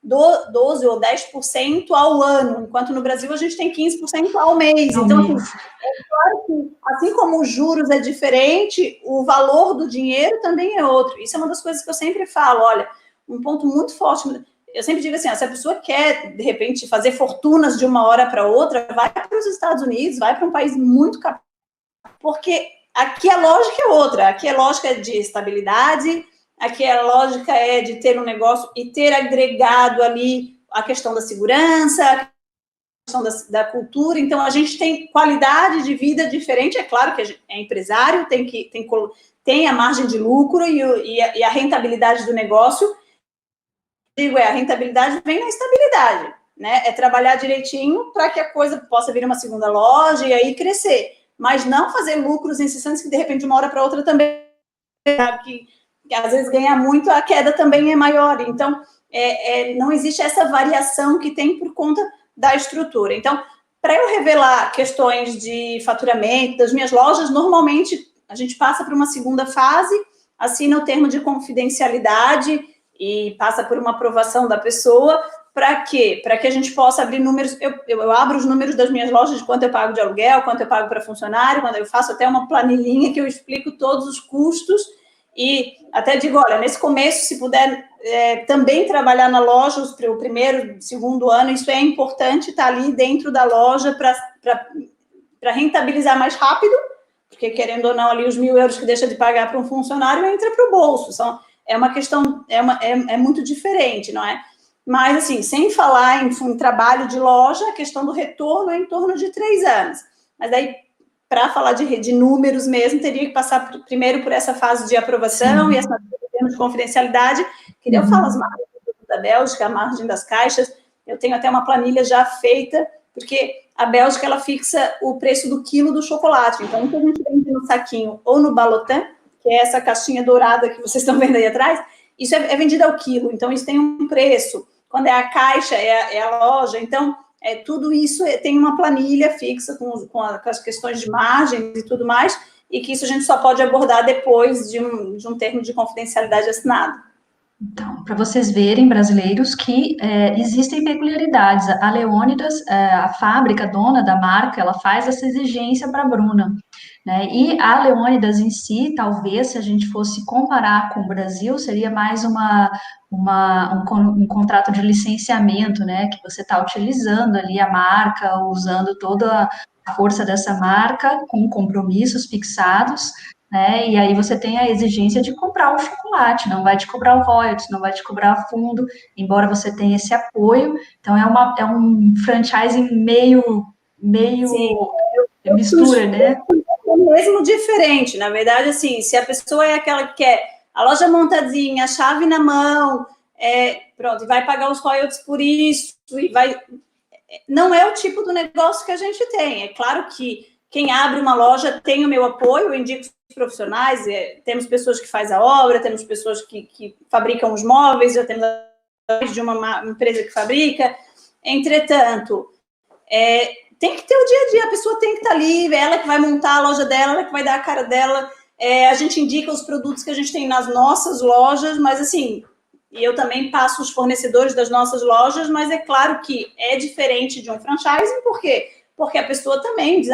12% ou 10% ao ano, enquanto no Brasil a gente tem 15% ao mês. Então, assim, é claro que, assim como os juros é diferente, o valor do dinheiro também é outro. Isso é uma das coisas que eu sempre falo, olha, um ponto muito forte, eu sempre digo assim, se a pessoa quer, de repente, fazer fortunas de uma hora para outra, vai para os Estados Unidos, vai para um país muito capitalista, porque aqui a lógica é outra, aqui a lógica é de estabilidade, aqui a lógica é de ter um negócio e ter agregado ali a questão da segurança, da cultura, então a gente tem qualidade de vida diferente, é claro que é empresário, tem a margem de lucro e a rentabilidade do negócio, a rentabilidade vem na estabilidade, né? É trabalhar direitinho para que a coisa possa vir uma segunda loja e aí crescer, mas não fazer lucros incessantes que de repente de uma hora para outra também, que às vezes ganha muito, a queda também é maior, então não existe essa variação que tem por conta da estrutura. Então, para eu revelar questões de faturamento das minhas lojas, normalmente a gente passa por uma segunda fase, assina o termo de confidencialidade e passa por uma aprovação da pessoa. Para quê? Para que a gente possa abrir números. Eu abro os números das minhas lojas, de quanto eu pago de aluguel, quanto eu pago para funcionário, quando eu faço até uma planilhinha que eu explico todos os custos e até digo, olha, nesse começo, se puder também trabalhar na loja, o primeiro, segundo ano, isso é importante, estar ali dentro da loja para rentabilizar mais rápido, porque querendo ou não, ali os 1.000 euros que deixa de pagar para um funcionário entra para o bolso. É uma questão, é muito diferente, não é? Mas, assim, sem falar em trabalho de loja, a questão do retorno é em torno de 3 anos. Mas daí, para falar de números mesmo, teria que passar primeiro por essa fase de aprovação e essa termos de confidencialidade, que eu falo as margens da Bélgica, a margem das caixas, eu tenho até uma planilha já feita, porque a Bélgica, ela fixa o preço do quilo do chocolate. Então, o que a gente vende no saquinho ou no balotin, que é essa caixinha dourada que vocês estão vendo aí atrás, isso é vendido ao quilo, então isso tem um preço. Quando é a caixa, é a loja, então tudo isso tem uma planilha fixa com as questões de margens e tudo mais, e que isso a gente só pode abordar depois de um termo de confidencialidade assinado. Então, para vocês verem, brasileiros, que existem peculiaridades. A Leônidas, a fábrica, dona da marca, ela faz essa exigência para a Bruna, né? E a Leônidas em si, talvez, se a gente fosse comparar com o Brasil, seria mais um contrato de licenciamento, né? Que você está utilizando ali a marca, usando toda a força dessa marca, com compromissos fixados, né? E aí você tem a exigência de comprar o chocolate, não vai te cobrar o royalties, não vai te cobrar fundo, embora você tenha esse apoio. Então é um franchising meio mistura, né? É mesmo diferente, na verdade, assim, se a pessoa é aquela que quer a loja montadinha, a chave na mão, pronto, vai pagar os royalties por isso, e vai... Não é o tipo do negócio que a gente tem. É claro que quem abre uma loja tem o meu apoio, eu indico os profissionais, temos pessoas que fazem a obra, temos pessoas que fabricam os móveis, já temos de uma empresa que fabrica. Entretanto, tem que ter o dia a dia, a pessoa tem que estar ali, ela que vai montar a loja dela, ela que vai dar a cara dela, a gente indica os produtos que a gente tem nas nossas lojas, mas assim, e eu também passo os fornecedores das nossas lojas, mas é claro que é diferente de um franchising, por quê? Porque a pessoa também diz,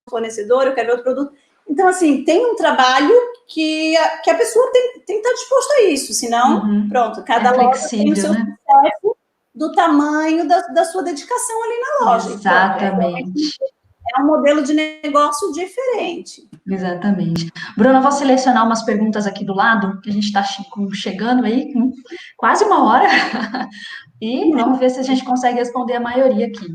fornecedor, eu quero ver outro produto. Então, assim, tem um trabalho que a pessoa tem que estar disposta a isso, senão, pronto, cada loja tem o seu sucesso do tamanho da sua dedicação ali na loja. Exatamente. É um modelo de negócio diferente. Exatamente. Bruna, eu vou selecionar umas perguntas aqui do lado, que a gente está chegando aí, quase uma hora, e vamos ver se a gente consegue responder a maioria aqui.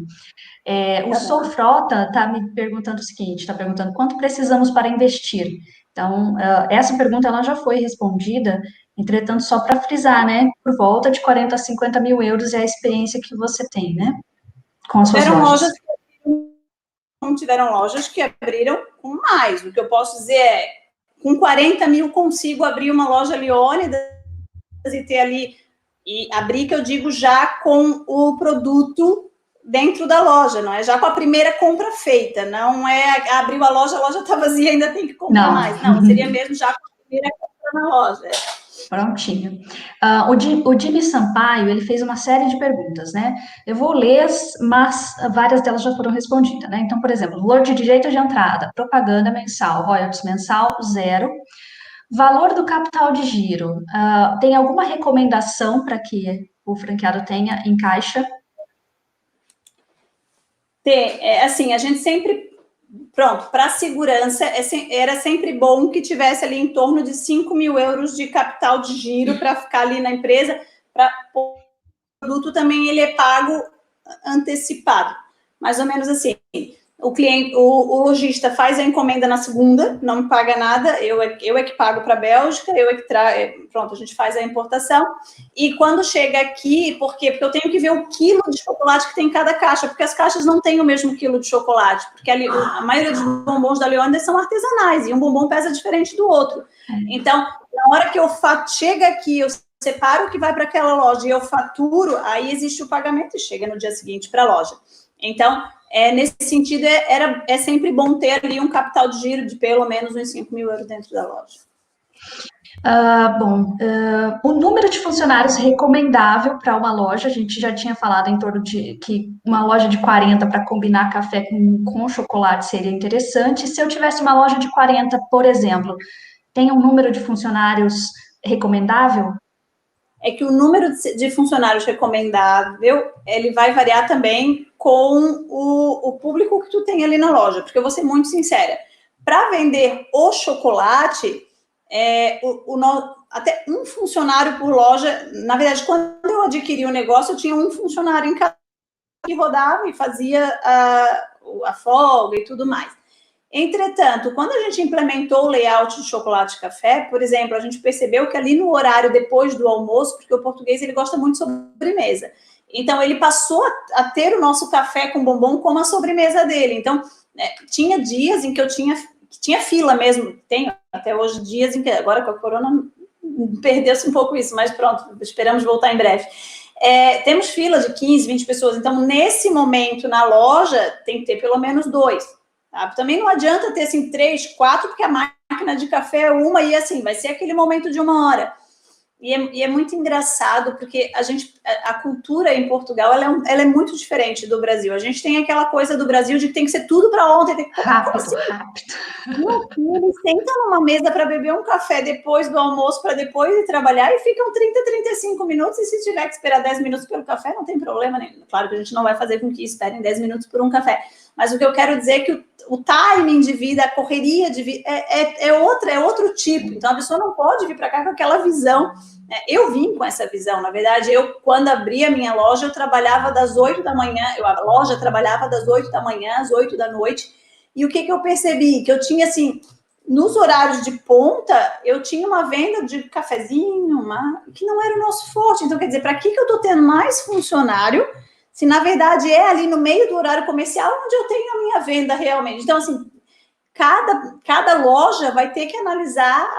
O Sou Frota está me perguntando o seguinte, está perguntando quanto precisamos para investir. Então, essa pergunta ela já foi respondida, entretanto, só para frisar, né, por volta de 40 a 50 mil euros é a experiência que você tem, né, com as suas lojas. Tiveram lojas que abriram com mais. O que eu posso dizer é, com 40 mil consigo abrir uma loja Leônidas e ter ali, e abrir, que eu digo, já com o produto dentro da loja, não é já com a primeira compra feita, não é abriu a loja está vazia, ainda tem que comprar mais. Não, seria mesmo já com a primeira compra na loja. Prontinho. O Jimmy Sampaio, ele fez uma série de perguntas, né? Eu vou ler, mas várias delas já foram respondidas, né? Então, por exemplo, valor de direito de entrada, propaganda mensal, royalties mensal, 0. Valor do capital de giro, tem alguma recomendação para que o franqueado tenha em caixa? Assim, a gente sempre... Pronto, para a segurança, era sempre bom que tivesse ali em torno de 5 mil euros de capital de giro para ficar ali na empresa, para o produto também ele é pago antecipado, mais ou menos assim. O cliente, o lojista faz a encomenda na segunda, não me paga nada, eu é que pago para a Bélgica, eu é que pronto, a gente faz a importação, e quando chega aqui, por quê? Porque eu tenho que ver o quilo de chocolate que tem em cada caixa, porque as caixas não têm o mesmo quilo de chocolate, porque a maioria dos bombons da Leônidas são artesanais, e um bombom pesa diferente do outro. Então, na hora que chega aqui, eu separo o que vai para aquela loja e eu faturo, aí existe o pagamento e chega no dia seguinte para a loja. Então, nesse sentido, é sempre bom ter ali um capital de giro de pelo menos uns 5 mil euros dentro da loja. O número de funcionários recomendável para uma loja, a gente já tinha falado em torno de que uma loja de 40 para combinar café com chocolate seria interessante. Se eu tivesse uma loja de 40, por exemplo, tem um número de funcionários recomendável? É que o número de funcionários recomendável, ele vai variar também com o público que tu tem ali na loja, porque eu vou ser muito sincera, para vender o chocolate, até um funcionário por loja, na verdade, quando eu adquiri o negócio, eu tinha um funcionário em cada que rodava e fazia a folga e tudo mais. Entretanto, quando a gente implementou o layout de chocolate e café, por exemplo, a gente percebeu que ali no horário depois do almoço, porque o português ele gosta muito de sobremesa, então ele passou a ter o nosso café com bombom como a sobremesa dele. Então, tinha dias em que tinha fila mesmo, tem até hoje dias em que, agora com a corona, perdeu-se um pouco isso, mas pronto, esperamos voltar em breve. Temos fila de 15, 20 pessoas, então nesse momento na loja tem que ter pelo menos 2. Tá? Também não adianta ter assim 3, 4, porque a máquina de café é uma e assim, vai ser aquele momento de 1 hora. E é muito engraçado, porque a cultura em Portugal ela é muito diferente do Brasil. A gente tem aquela coisa do Brasil de que tem que ser tudo para ontem. Rápido. Eles sentam numa mesa para beber um café depois do almoço, para depois ir trabalhar, e ficam 30, 35 minutos, e se tiver que esperar 10 minutos pelo café, não tem problema nenhum. Claro que a gente não vai fazer com que esperem 10 minutos por um café. Mas o que eu quero dizer é que o timing de vida, a correria de vida é outro tipo. Então, a pessoa não pode vir para cá com aquela visão. Eu vim com essa visão. Na verdade, quando abri a minha loja, eu trabalhava das 8 da manhã, a loja trabalhava das 8 da manhã às 8 da noite. E o que eu percebi? Que eu tinha, assim, nos horários de ponta, eu tinha uma venda de cafezinho, que não era o nosso forte. Então, quer dizer, para que eu estou tendo mais funcionário se na verdade é ali no meio do horário comercial onde eu tenho a minha venda realmente? Então, assim, cada loja vai ter que analisar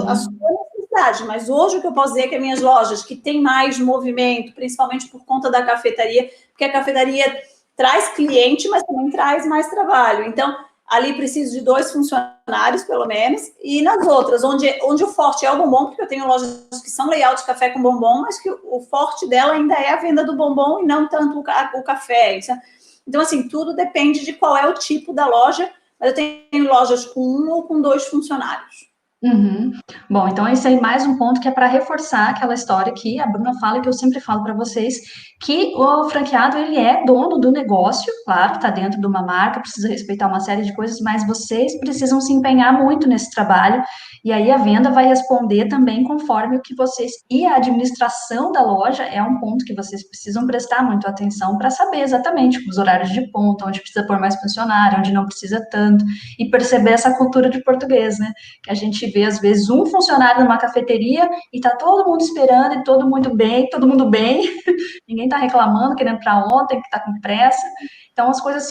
a sua necessidade, mas hoje o que eu posso dizer é que as minhas lojas que têm mais movimento, principalmente por conta da cafeteria, porque a cafeteria traz cliente, mas também traz mais trabalho. Então, ali preciso de 2 funcionários, pelo menos, e nas outras, onde o forte é o bombom, porque eu tenho lojas que são layout de café com bombom, mas que o forte dela ainda é a venda do bombom e não tanto o café. Então, assim, tudo depende de qual é o tipo da loja, mas eu tenho lojas com 1 ou com 2 funcionários. Uhum. Bom, então esse aí mais um ponto que é para reforçar aquela história que a Bruna fala e que eu sempre falo para vocês, que o franqueado ele é dono do negócio, claro, está dentro de uma marca, precisa respeitar uma série de coisas, mas vocês precisam se empenhar muito nesse trabalho, e aí a venda vai responder também conforme o que vocês, e a administração da loja é um ponto que vocês precisam prestar muito atenção para saber exatamente os horários de ponta, onde precisa pôr mais funcionário, onde não precisa tanto, e perceber essa cultura de português, né? Que a gente vê, às vezes, um funcionário numa cafeteria e tá todo mundo esperando e todo mundo bem, ninguém tá reclamando, querendo para ontem, que tá com pressa. Então, as coisas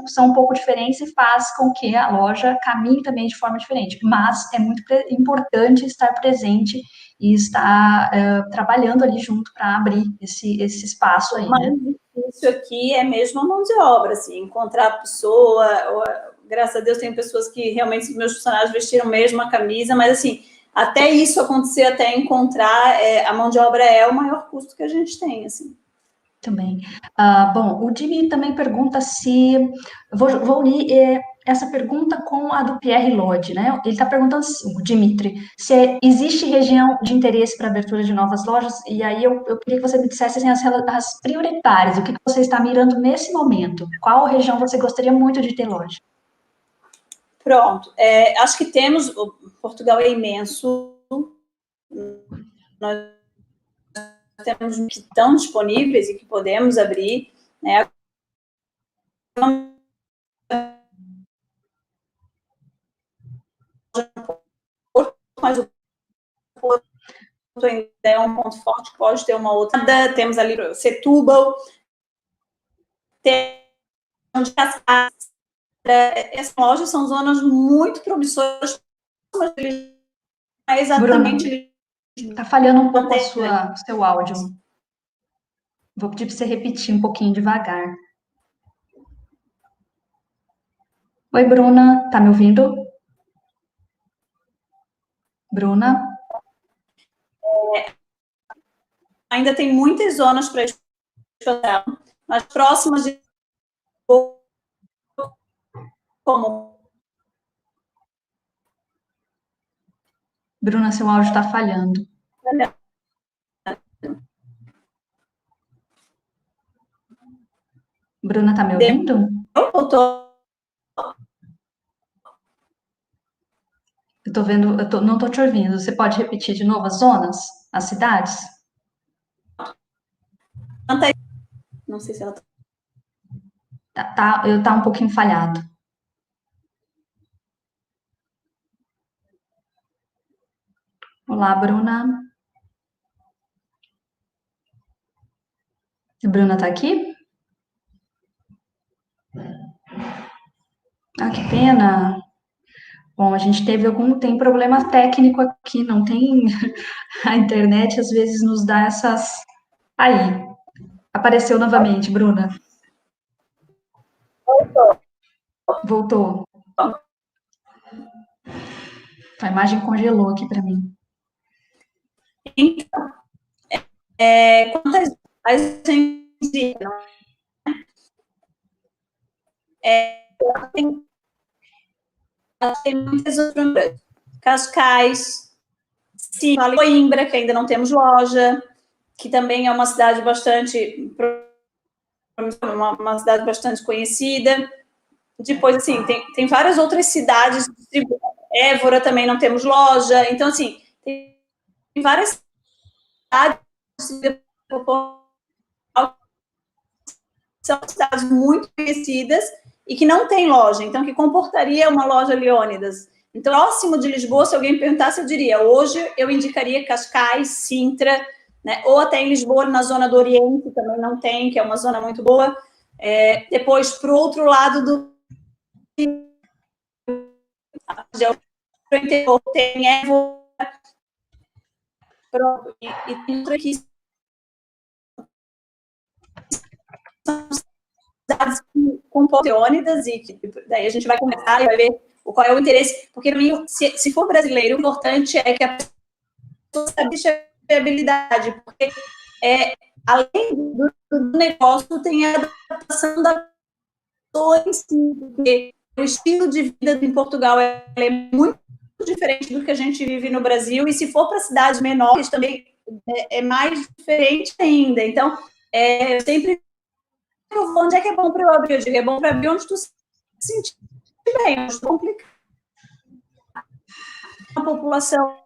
são um pouco diferentes e faz com que a loja caminhe também de forma diferente. Mas é muito importante estar presente e estar trabalhando ali junto para abrir esse espaço aí, né? Isso aqui é mesmo a mão de obra, assim, encontrar a pessoa, graças a Deus tem pessoas que realmente meus funcionários vestiram mesmo a camisa, mas assim, até isso acontecer, até encontrar, a mão de obra é o maior custo que a gente tem, assim. Também. Bom, o Jimmy também pergunta se. Vou unir essa pergunta com a do Pierre Lodi, né? Ele está perguntando, o Dimitri, se existe região de interesse para abertura de novas lojas, e aí eu queria que você me dissesse assim, as prioritárias, o que você está mirando nesse momento? Qual região você gostaria muito de ter loja? Pronto. Acho que temos. Portugal é imenso. Nós temos que estão disponíveis e que podemos abrir. né? Mas o Porto ainda é um ponto forte, pode ter uma outra. Temos ali Setúbal, tem de Cascais. Essas lojas são zonas muito promissoras, mas é exatamente. Bruna, tá falhando um pouco o seu áudio. Vou pedir para você repetir um pouquinho devagar. Oi, Bruna, tá me ouvindo? Bruna? Ainda tem muitas zonas para explorar, mas próximas de como. Bruna, seu áudio está falhando. Bruna, tá me ouvindo? Eu tô. Eu tô vendo, não tô te ouvindo. Você pode repetir de novo as zonas, as cidades? Não sei se ela Tá um pouquinho falhado. Olá, Bruna. A Bruna tá aqui? Ah, que pena. Bom, a gente tem problema técnico aqui, não tem. A internet às vezes nos dá essas. Aí, apareceu novamente, Bruna. Voltou. A imagem congelou aqui para mim. Então, quantas a gente tem muitas outras. Cascais, sim, Coimbra, que ainda não temos loja, que também é uma cidade bastante uma cidade bastante conhecida. Depois, assim, tem várias outras cidades. Évora também não temos loja. Então, assim, tem várias cidades. São cidades muito conhecidas e que não tem loja. Então, que comportaria uma loja Leônidas? Então, próximo de Lisboa, se alguém me perguntasse, eu diria, hoje eu indicaria Cascais, Sintra, né? Ou até em Lisboa, na zona do Oriente, também não tem, que é uma zona muito boa. Depois, para o outro lado do interior, tem Évora, e tem outra aqui, são cidades com Leônidas, e daí a gente vai começar e vai ver qual é o interesse, porque se for brasileiro, o importante é que a pessoa saiba a habilidade, porque além do negócio, tem a adaptação da pessoa em si, porque o estilo de vida em Portugal é muito diferente do que a gente vive no Brasil, e se for para cidades menores também é mais diferente ainda. Então, eu sempre onde é que é bom para eu abrir? Eu digo, é bom para abrir onde tu se sentir bem, onde tu complicar. A população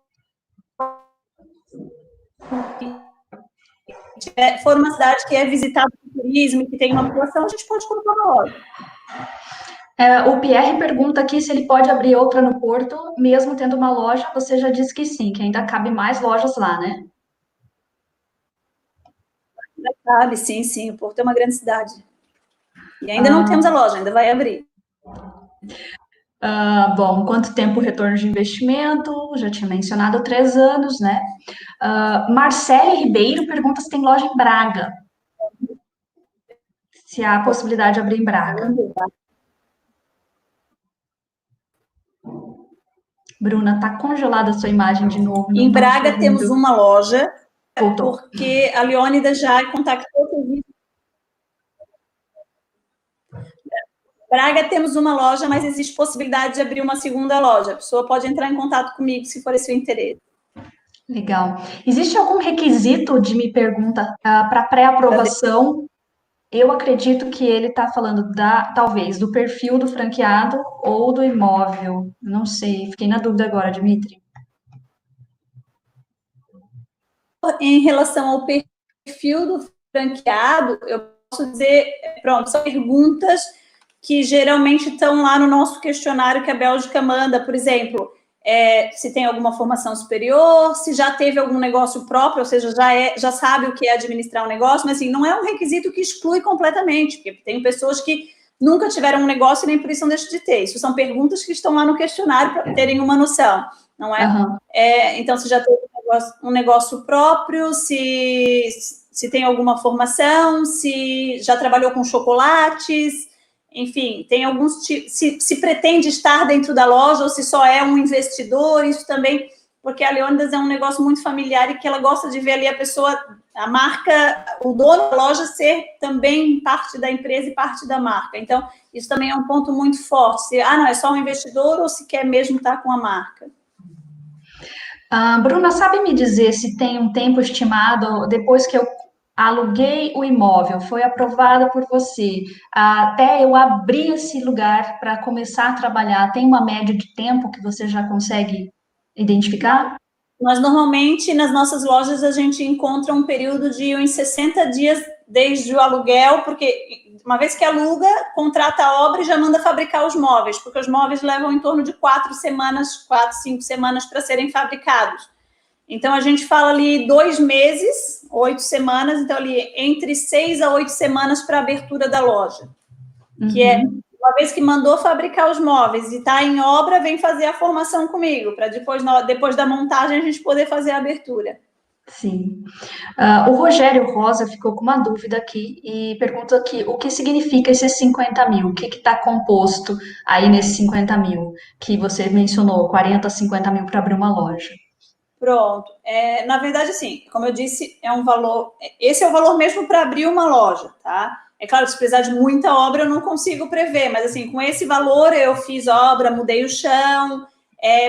for uma cidade que é visitada por turismo, que tem uma população, a gente pode colocar uma loja. O Pierre pergunta aqui se ele pode abrir outra no Porto, mesmo tendo uma loja. Você já disse que sim, que ainda cabe mais lojas lá, né? Ainda cabe, sim, sim. O Porto é uma grande cidade. E ainda não temos a loja, ainda vai abrir. Bom, quanto tempo o retorno de investimento? Já tinha mencionado 3 anos, né? Marcele Ribeiro pergunta se tem loja em Braga. Se há a possibilidade de abrir em Braga. Bruna, tá congelada a sua imagem de novo. Em Braga temos uma loja, Voltou. porque a Leônidas já contactou o serviço. Braga temos uma loja, mas existe possibilidade de abrir uma segunda loja. A pessoa pode entrar em contato comigo se for esse o interesse. Legal. Existe algum requisito de me pergunta para pré-aprovação? Eu acredito que ele está falando talvez do perfil do franqueado ou do imóvel. Não sei, fiquei na dúvida agora, Dimitri. Em relação ao perfil do franqueado, eu dizer, pronto, são perguntas que geralmente estão lá no nosso questionário que a Bélgica manda, por exemplo, se tem alguma formação superior, se já teve algum negócio próprio, ou seja, já sabe o que é administrar um negócio, mas assim, não é um requisito que exclui completamente, porque tem pessoas que nunca tiveram um negócio e nem por isso não deixam de ter. Isso são perguntas que estão lá no questionário para terem uma noção, não é? Uhum. Então, se já teve um negócio próprio, se tem alguma formação, se já trabalhou com chocolates, enfim, tem alguns tipos, se pretende estar dentro da loja ou se só é um investidor, isso também, porque a Leônidas é um negócio muito familiar e que ela gosta de ver ali a pessoa, a marca, o dono da loja ser também parte da empresa e parte da marca. Então, isso também é um ponto muito forte. Se, não, é só um investidor ou se quer mesmo estar com a marca. Bruna, sabe me dizer se tem um tempo estimado, depois que eu aluguei o imóvel, foi aprovado por você, até eu abrir esse lugar para começar a trabalhar, tem uma média de tempo que você já consegue identificar? Nós, normalmente, nas nossas lojas, a gente encontra um período de uns 60 dias desde o aluguel, porque uma vez que aluga, contrata a obra e já manda fabricar os móveis, porque os móveis levam em torno de 4 semanas, 4, 5 semanas para serem fabricados. Então, a gente fala ali 2 meses, 8 semanas, então ali entre 6 a 8 semanas para a abertura da loja, que é uma vez que mandou fabricar os móveis e está em obra, vem fazer a formação comigo, para depois da montagem a gente poder fazer a abertura. Sim. O Rogério Rosa ficou com uma dúvida aqui e pergunta aqui o que significa esses 50 mil? O que está composto aí nesses 50 mil que você mencionou, 40, 50 mil para abrir uma loja? Pronto. Na verdade, assim, como eu disse, é um valor. Esse é o valor mesmo para abrir uma loja, tá? É claro, se precisar de muita obra, eu não consigo prever, mas assim, com esse valor eu fiz obra, mudei o chão,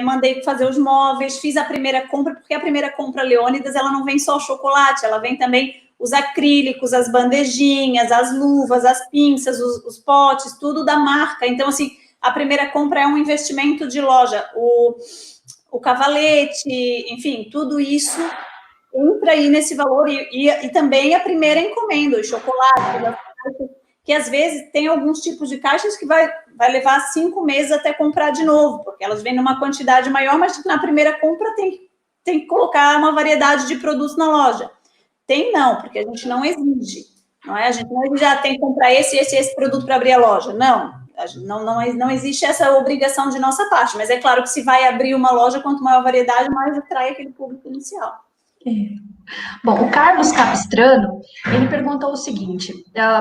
mandei fazer os móveis, fiz a primeira compra, porque a primeira compra Leônidas, ela não vem só o chocolate, ela vem também os acrílicos, as bandejinhas, as luvas, as pinças, os potes, tudo da marca. Então, assim, a primeira compra é um investimento de loja. O cavalete, enfim, tudo isso entra aí nesse valor e também a primeira encomenda, o chocolate, que às vezes tem alguns tipos de caixas que vai levar 5 meses até comprar de novo, porque elas vêm numa quantidade maior, mas na primeira compra tem que colocar uma variedade de produtos na loja. Tem não, porque a gente não exige, não é? A gente não exige, tem que comprar esse produto para abrir a loja. Não existe essa obrigação de nossa parte, mas é claro que se vai abrir uma loja, quanto maior a variedade, mais atrai aquele público inicial. Bom, o Carlos Capistrano, ele perguntou o seguinte,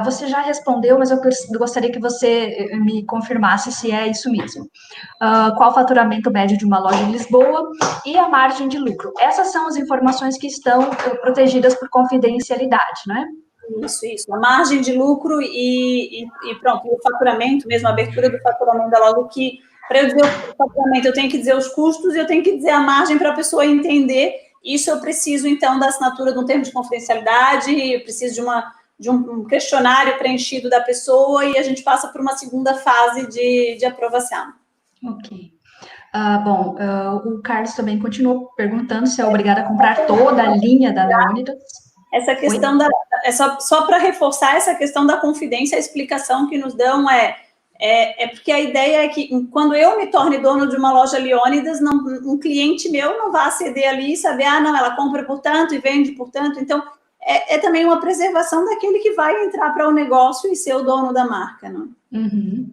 você já respondeu, mas eu gostaria que você me confirmasse se é isso mesmo. Qual o faturamento médio de uma loja em Lisboa e a margem de lucro? Essas são as informações que estão protegidas por confidencialidade, não é? Isso. A margem de lucro e pronto, e o faturamento, mesmo a abertura do faturamento da loja, que para eu dizer o faturamento, eu tenho que dizer os custos e eu tenho que dizer a margem para a pessoa entender. Isso eu preciso, então, da assinatura de um termo de confidencialidade, eu preciso de um questionário preenchido da pessoa e a gente passa por uma segunda fase de aprovação. Ok. Bom, o Carlos também continuou perguntando se é obrigado a comprar toda a linha da Leônidas. Essa questão só para reforçar essa questão da confidência, a explicação que nos dão porque a ideia é que quando eu me torne dono de uma loja Leônidas, um cliente meu não vai aceder ali e saber, não, ela compra por tanto e vende por tanto. Então, é também uma preservação daquele que vai entrar para o negócio e ser o dono da marca, não? Uhum.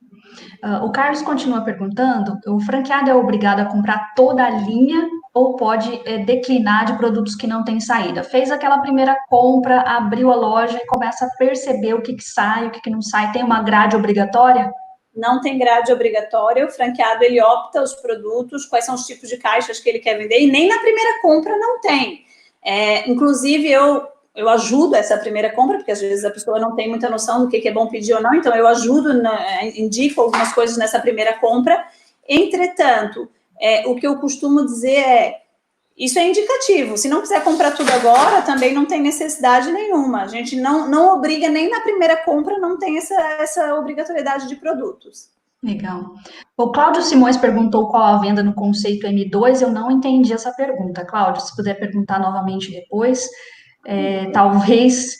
O Carlos continua perguntando: o franqueado é obrigado a comprar toda a linha ou pode declinar de produtos que não têm saída? Fez aquela primeira compra, abriu a loja e começa a perceber o que sai, o que não sai. Tem uma grade obrigatória? Não tem grade obrigatória, o franqueado ele opta os produtos, quais são os tipos de caixas que ele quer vender, e nem na primeira compra não tem. Inclusive, eu ajudo essa primeira compra, porque às vezes a pessoa não tem muita noção do que é bom pedir ou não, então eu ajudo, indico algumas coisas nessa primeira compra. Entretanto, o que eu costumo dizer isso é indicativo. Se não quiser comprar tudo agora, também não tem necessidade nenhuma. A gente não obriga, nem na primeira compra, não tem essa obrigatoriedade de produtos. Legal. O Cláudio Simões perguntou qual a venda no conceito M2. Eu não entendi essa pergunta. Cláudio, se puder perguntar novamente depois. Talvez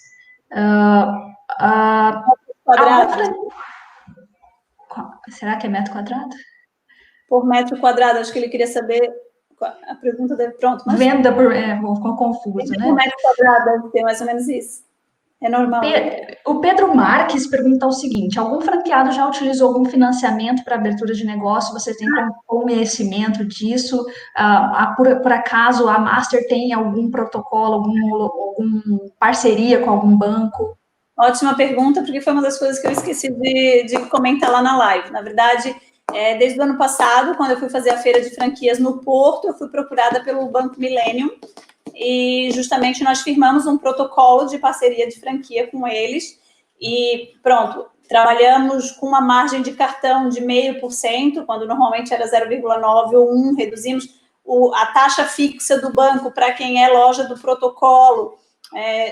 Algum Quadrado, Será que é metro quadrado? por metro quadrado, acho que ele queria saber a pergunta dele. Pronto, mas Venda por. Ficou confuso, por né? metro quadrado deve ter mais ou menos isso. É normal. O Pedro Marques pergunta o seguinte: algum franqueado já utilizou algum financiamento para abertura de negócio? Você tem conhecimento disso? Por acaso a Master tem algum protocolo, algum parceria com algum banco? Ótima pergunta, porque foi uma das coisas que eu esqueci de comentar lá na live. Na verdade, desde o ano passado, quando eu fui fazer a feira de franquias no Porto, eu fui procurada pelo Banco Millennium e justamente nós firmamos um protocolo de parceria de franquia com eles e pronto, trabalhamos com uma margem de cartão de 0,5%, quando normalmente era 0,9 ou 1, reduzimos a taxa fixa do banco para quem é loja do protocolo,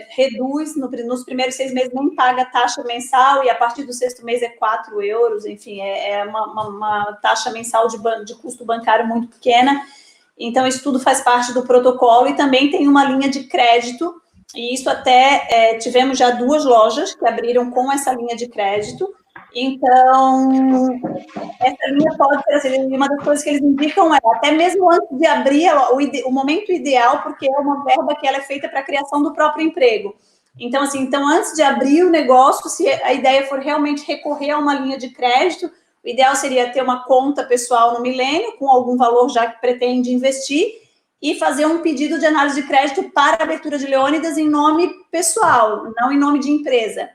reduz, nos primeiros 6 meses nem paga taxa mensal, e a partir do sexto mês é 4 euros, enfim, é uma taxa mensal de custo bancário muito pequena. Então, isso tudo faz parte do protocolo e também tem uma linha de crédito, e isso até tivemos já 2 lojas que abriram com essa linha de crédito. Então, essa linha pode ser assim, uma das coisas que eles indicam até mesmo antes de abrir o momento ideal, porque é uma verba que ela é feita para a criação do próprio emprego. Então, assim, antes de abrir o negócio, se a ideia for realmente recorrer a uma linha de crédito, o ideal seria ter uma conta pessoal no Milênio, com algum valor já que pretende investir, e fazer um pedido de análise de crédito para a abertura de Leônidas em nome pessoal, não em nome de empresa.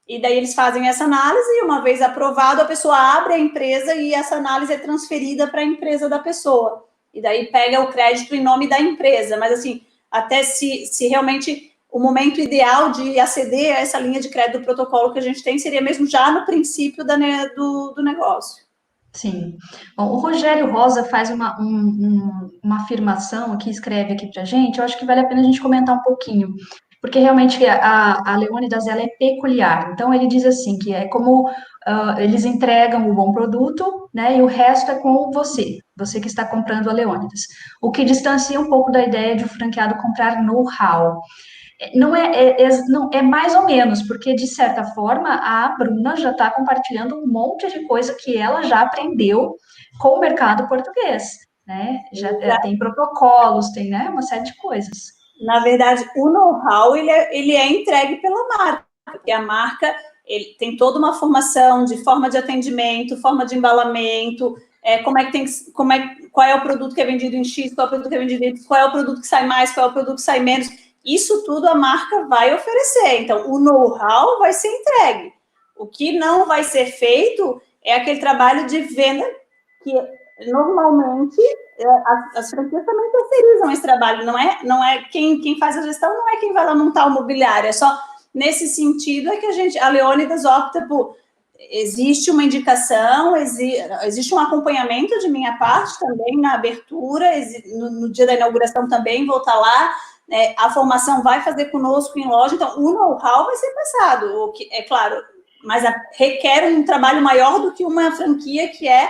E daí eles fazem essa análise e, uma vez aprovado, a pessoa abre a empresa e essa análise é transferida para a empresa da pessoa. E daí pega o crédito em nome da empresa. Mas, assim, até se realmente o momento ideal de aceder a essa linha de crédito do protocolo que a gente tem seria mesmo já no princípio do negócio. Sim. Bom, o Rogério Rosa faz uma afirmação aqui, escreve aqui para a gente, eu acho que vale a pena a gente comentar um pouquinho, porque realmente a Leônidas, ela é peculiar. Então, ele diz assim, que é como eles entregam o bom produto, né, e o resto é com você que está comprando a Leônidas. O que distancia um pouco da ideia de o franqueado comprar know-how. Não, é mais ou menos, porque de certa forma a Bruna já está compartilhando um monte de coisa que ela já aprendeu com o mercado português, né? Já tem protocolos, tem, né, uma série de coisas. Na verdade, o know-how ele é entregue pela marca, porque a marca ele tem toda uma formação de forma de atendimento, forma de embalamento, qual é o produto que é vendido em X, qual é o produto que é vendido em Y, qual é o produto que sai mais, qual é o produto que sai menos. Isso tudo a marca vai oferecer. Então, o know-how vai ser entregue. O que não vai ser feito é aquele trabalho de venda que normalmente as franquias também terceirizam esse trabalho, não é quem faz a gestão, não é quem vai lá montar o mobiliário, é só nesse sentido é que a Leônidas opta por, existe uma indicação, existe um acompanhamento de minha parte também na abertura, no dia da inauguração também vou estar lá, a formação vai fazer conosco em loja, então o know-how vai ser passado, o que, é claro, mas requer um trabalho maior do que uma franquia que é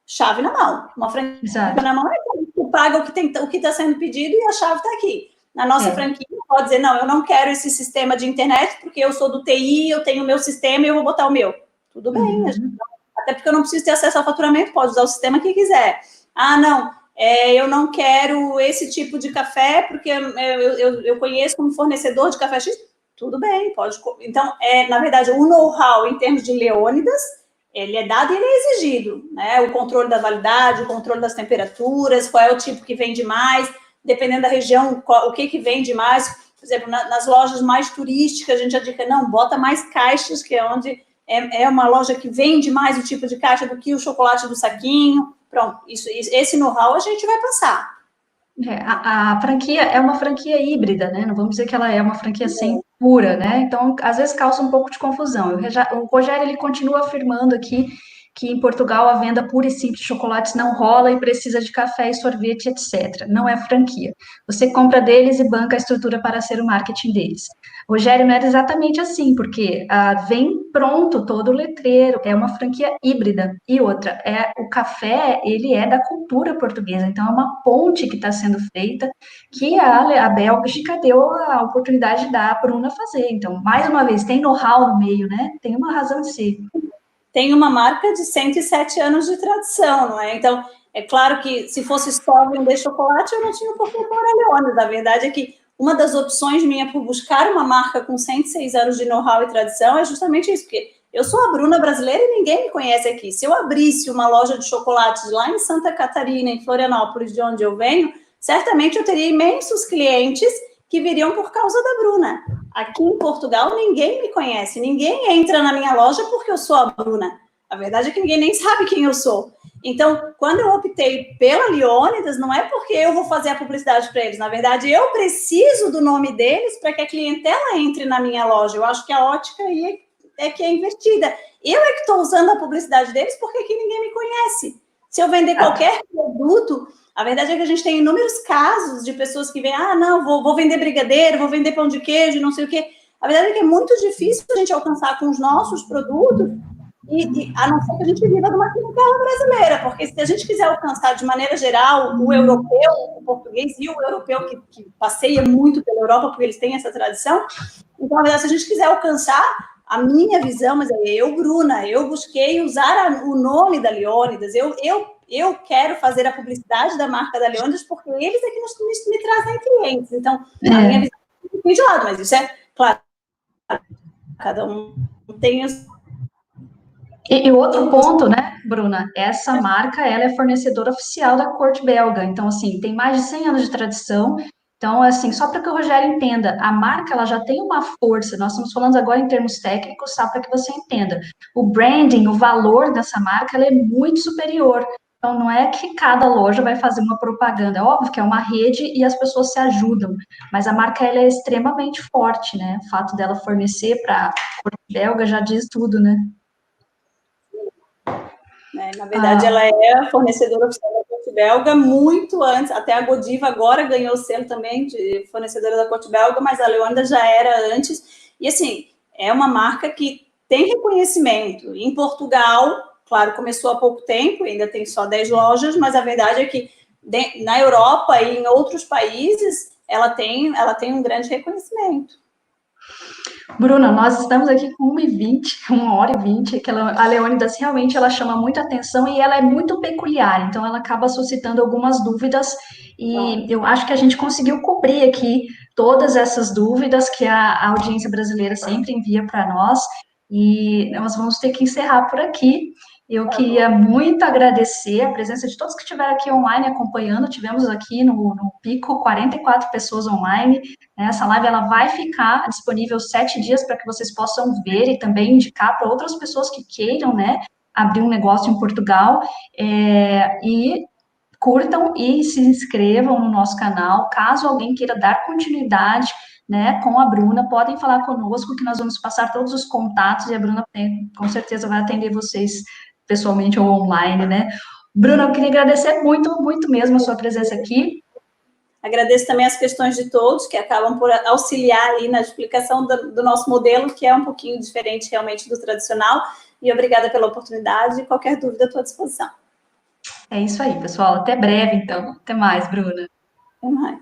chave na mão. Uma franquia Exato. na mão é que tu paga o que está sendo pedido e a chave está aqui. Na nossa franquia, pode dizer, não, eu não quero esse sistema de internet porque eu sou do TI, eu tenho o meu sistema e eu vou botar o meu. Tudo bem, até porque eu não preciso ter acesso ao faturamento, pode usar o sistema que quiser. Ah, não, eu não quero esse tipo de café porque eu conheço um fornecedor de café X. Tudo bem, pode. Então, na verdade, o know-how em termos de Leônidas, ele é dado e ele é exigido, né? O controle da validade, o controle das temperaturas, qual é o tipo que vende mais, dependendo da região, o que vende mais. Por exemplo, nas lojas mais turísticas, a gente já dica, não, bota mais caixas, que é onde é uma loja que vende mais o tipo de caixa do que o chocolate do saquinho. Pronto, esse know-how a gente vai passar. A franquia é uma franquia híbrida, né? Não vamos dizer que ela é uma franquia sem pura, né? Então, às vezes causa um pouco de confusão. O Rogério, ele continua afirmando aqui que em Portugal a venda pura e simples de chocolates não rola e precisa de café e sorvete, etc. Não é franquia. Você compra deles e banca a estrutura para ser o marketing deles. Rogério, não era exatamente assim, porque vem pronto todo o letreiro, é uma franquia híbrida. E outra, o café, ele é da cultura portuguesa, então é uma ponte que está sendo feita, que a Bélgica deu a oportunidade da Bruna fazer. Então, mais uma vez, tem know-how no meio, né? Tem uma razão de ser. Tem uma marca de 107 anos de tradição, não é? Então, é claro que se fosse só vender chocolate, eu não tinha por que pôr a Leônidas. A verdade é que uma das opções minha por buscar uma marca com 106 anos de know-how e tradição é justamente isso, porque eu sou a Bruna brasileira e ninguém me conhece aqui. Se eu abrisse uma loja de chocolates lá em Santa Catarina, em Florianópolis, de onde eu venho, certamente eu teria imensos clientes que viriam por causa da Bruna. Aqui em Portugal, ninguém me conhece, ninguém entra na minha loja porque eu sou a Bruna. A verdade é que ninguém nem sabe quem eu sou. Então, quando eu optei pela Leônidas, não é porque eu vou fazer a publicidade para eles. Na verdade, eu preciso do nome deles para que a clientela entre na minha loja. Eu acho que a ótica aí é que é invertida. Eu é que estou usando a publicidade deles porque aqui ninguém me conhece. Se eu vender qualquer produto, a verdade é que a gente tem inúmeros casos de pessoas que vêm, não, vou vender brigadeiro, vou vender pão de queijo, não sei o quê. A verdade é que é muito difícil a gente alcançar com os nossos produtos, a não ser que a gente viva numa clientela brasileira, porque se a gente quiser alcançar de maneira geral o europeu, o português e o europeu que passeia muito pela Europa, porque eles têm essa tradição, então, na verdade, se a gente quiser alcançar a minha visão, mas eu, Bruna, eu busquei usar o nome da Leônidas, eu quero fazer a publicidade da marca da Leônidas porque eles é que me trazem clientes. Então, a minha visão é de lado, mas isso é, claro, cada um tem os... E outro ponto, né, Bruna? Essa marca, ela é fornecedora oficial da corte belga. Então, assim, tem mais de 100 anos de tradição. Então, assim, só para que o Rogério entenda, a marca, ela já tem uma força. Nós estamos falando agora em termos técnicos, só para que você entenda. O branding, o valor dessa marca, ela é muito superior. Então, não é que cada loja vai fazer uma propaganda. É óbvio que é uma rede e as pessoas se ajudam. Mas a marca, ela é extremamente forte, né? O fato dela fornecer para a corte belga já diz tudo, né? Na verdade, ela é a fornecedora oficial da corte belga muito antes, até a Godiva agora ganhou o selo também de fornecedora da corte belga, mas a Leônidas já era antes. E, assim, é uma marca que tem reconhecimento. Em Portugal, claro, começou há pouco tempo, ainda tem só 10 lojas, mas a verdade é que na Europa e em outros países, ela tem um grande reconhecimento. Bruna, nós estamos aqui com 1h20, 1h20, que a Leônidas realmente ela chama muita atenção e ela é muito peculiar, então ela acaba suscitando algumas dúvidas e eu acho que a gente conseguiu cobrir aqui todas essas dúvidas que a audiência brasileira sempre envia para nós e nós vamos ter que encerrar por aqui. Eu queria muito agradecer a presença de todos que estiveram aqui online acompanhando. Tivemos aqui no Pico 44 pessoas online. Essa live ela vai ficar disponível 7 dias para que vocês possam ver e também indicar para outras pessoas que queiram, né, abrir um negócio em Portugal. E curtam e se inscrevam no nosso canal. Caso alguém queira dar continuidade, né, com a Bruna, podem falar conosco que nós vamos passar todos os contatos e a Bruna com certeza vai atender vocês pessoalmente ou online, né? Bruna, eu queria agradecer muito, muito mesmo a sua presença aqui. Agradeço também as questões de todos, que acabam por auxiliar ali na explicação do nosso modelo, que é um pouquinho diferente realmente do tradicional. E obrigada pela oportunidade. Qualquer dúvida, estou à disposição. É isso aí, pessoal. Até breve, então. Até mais, Bruna. Até mais.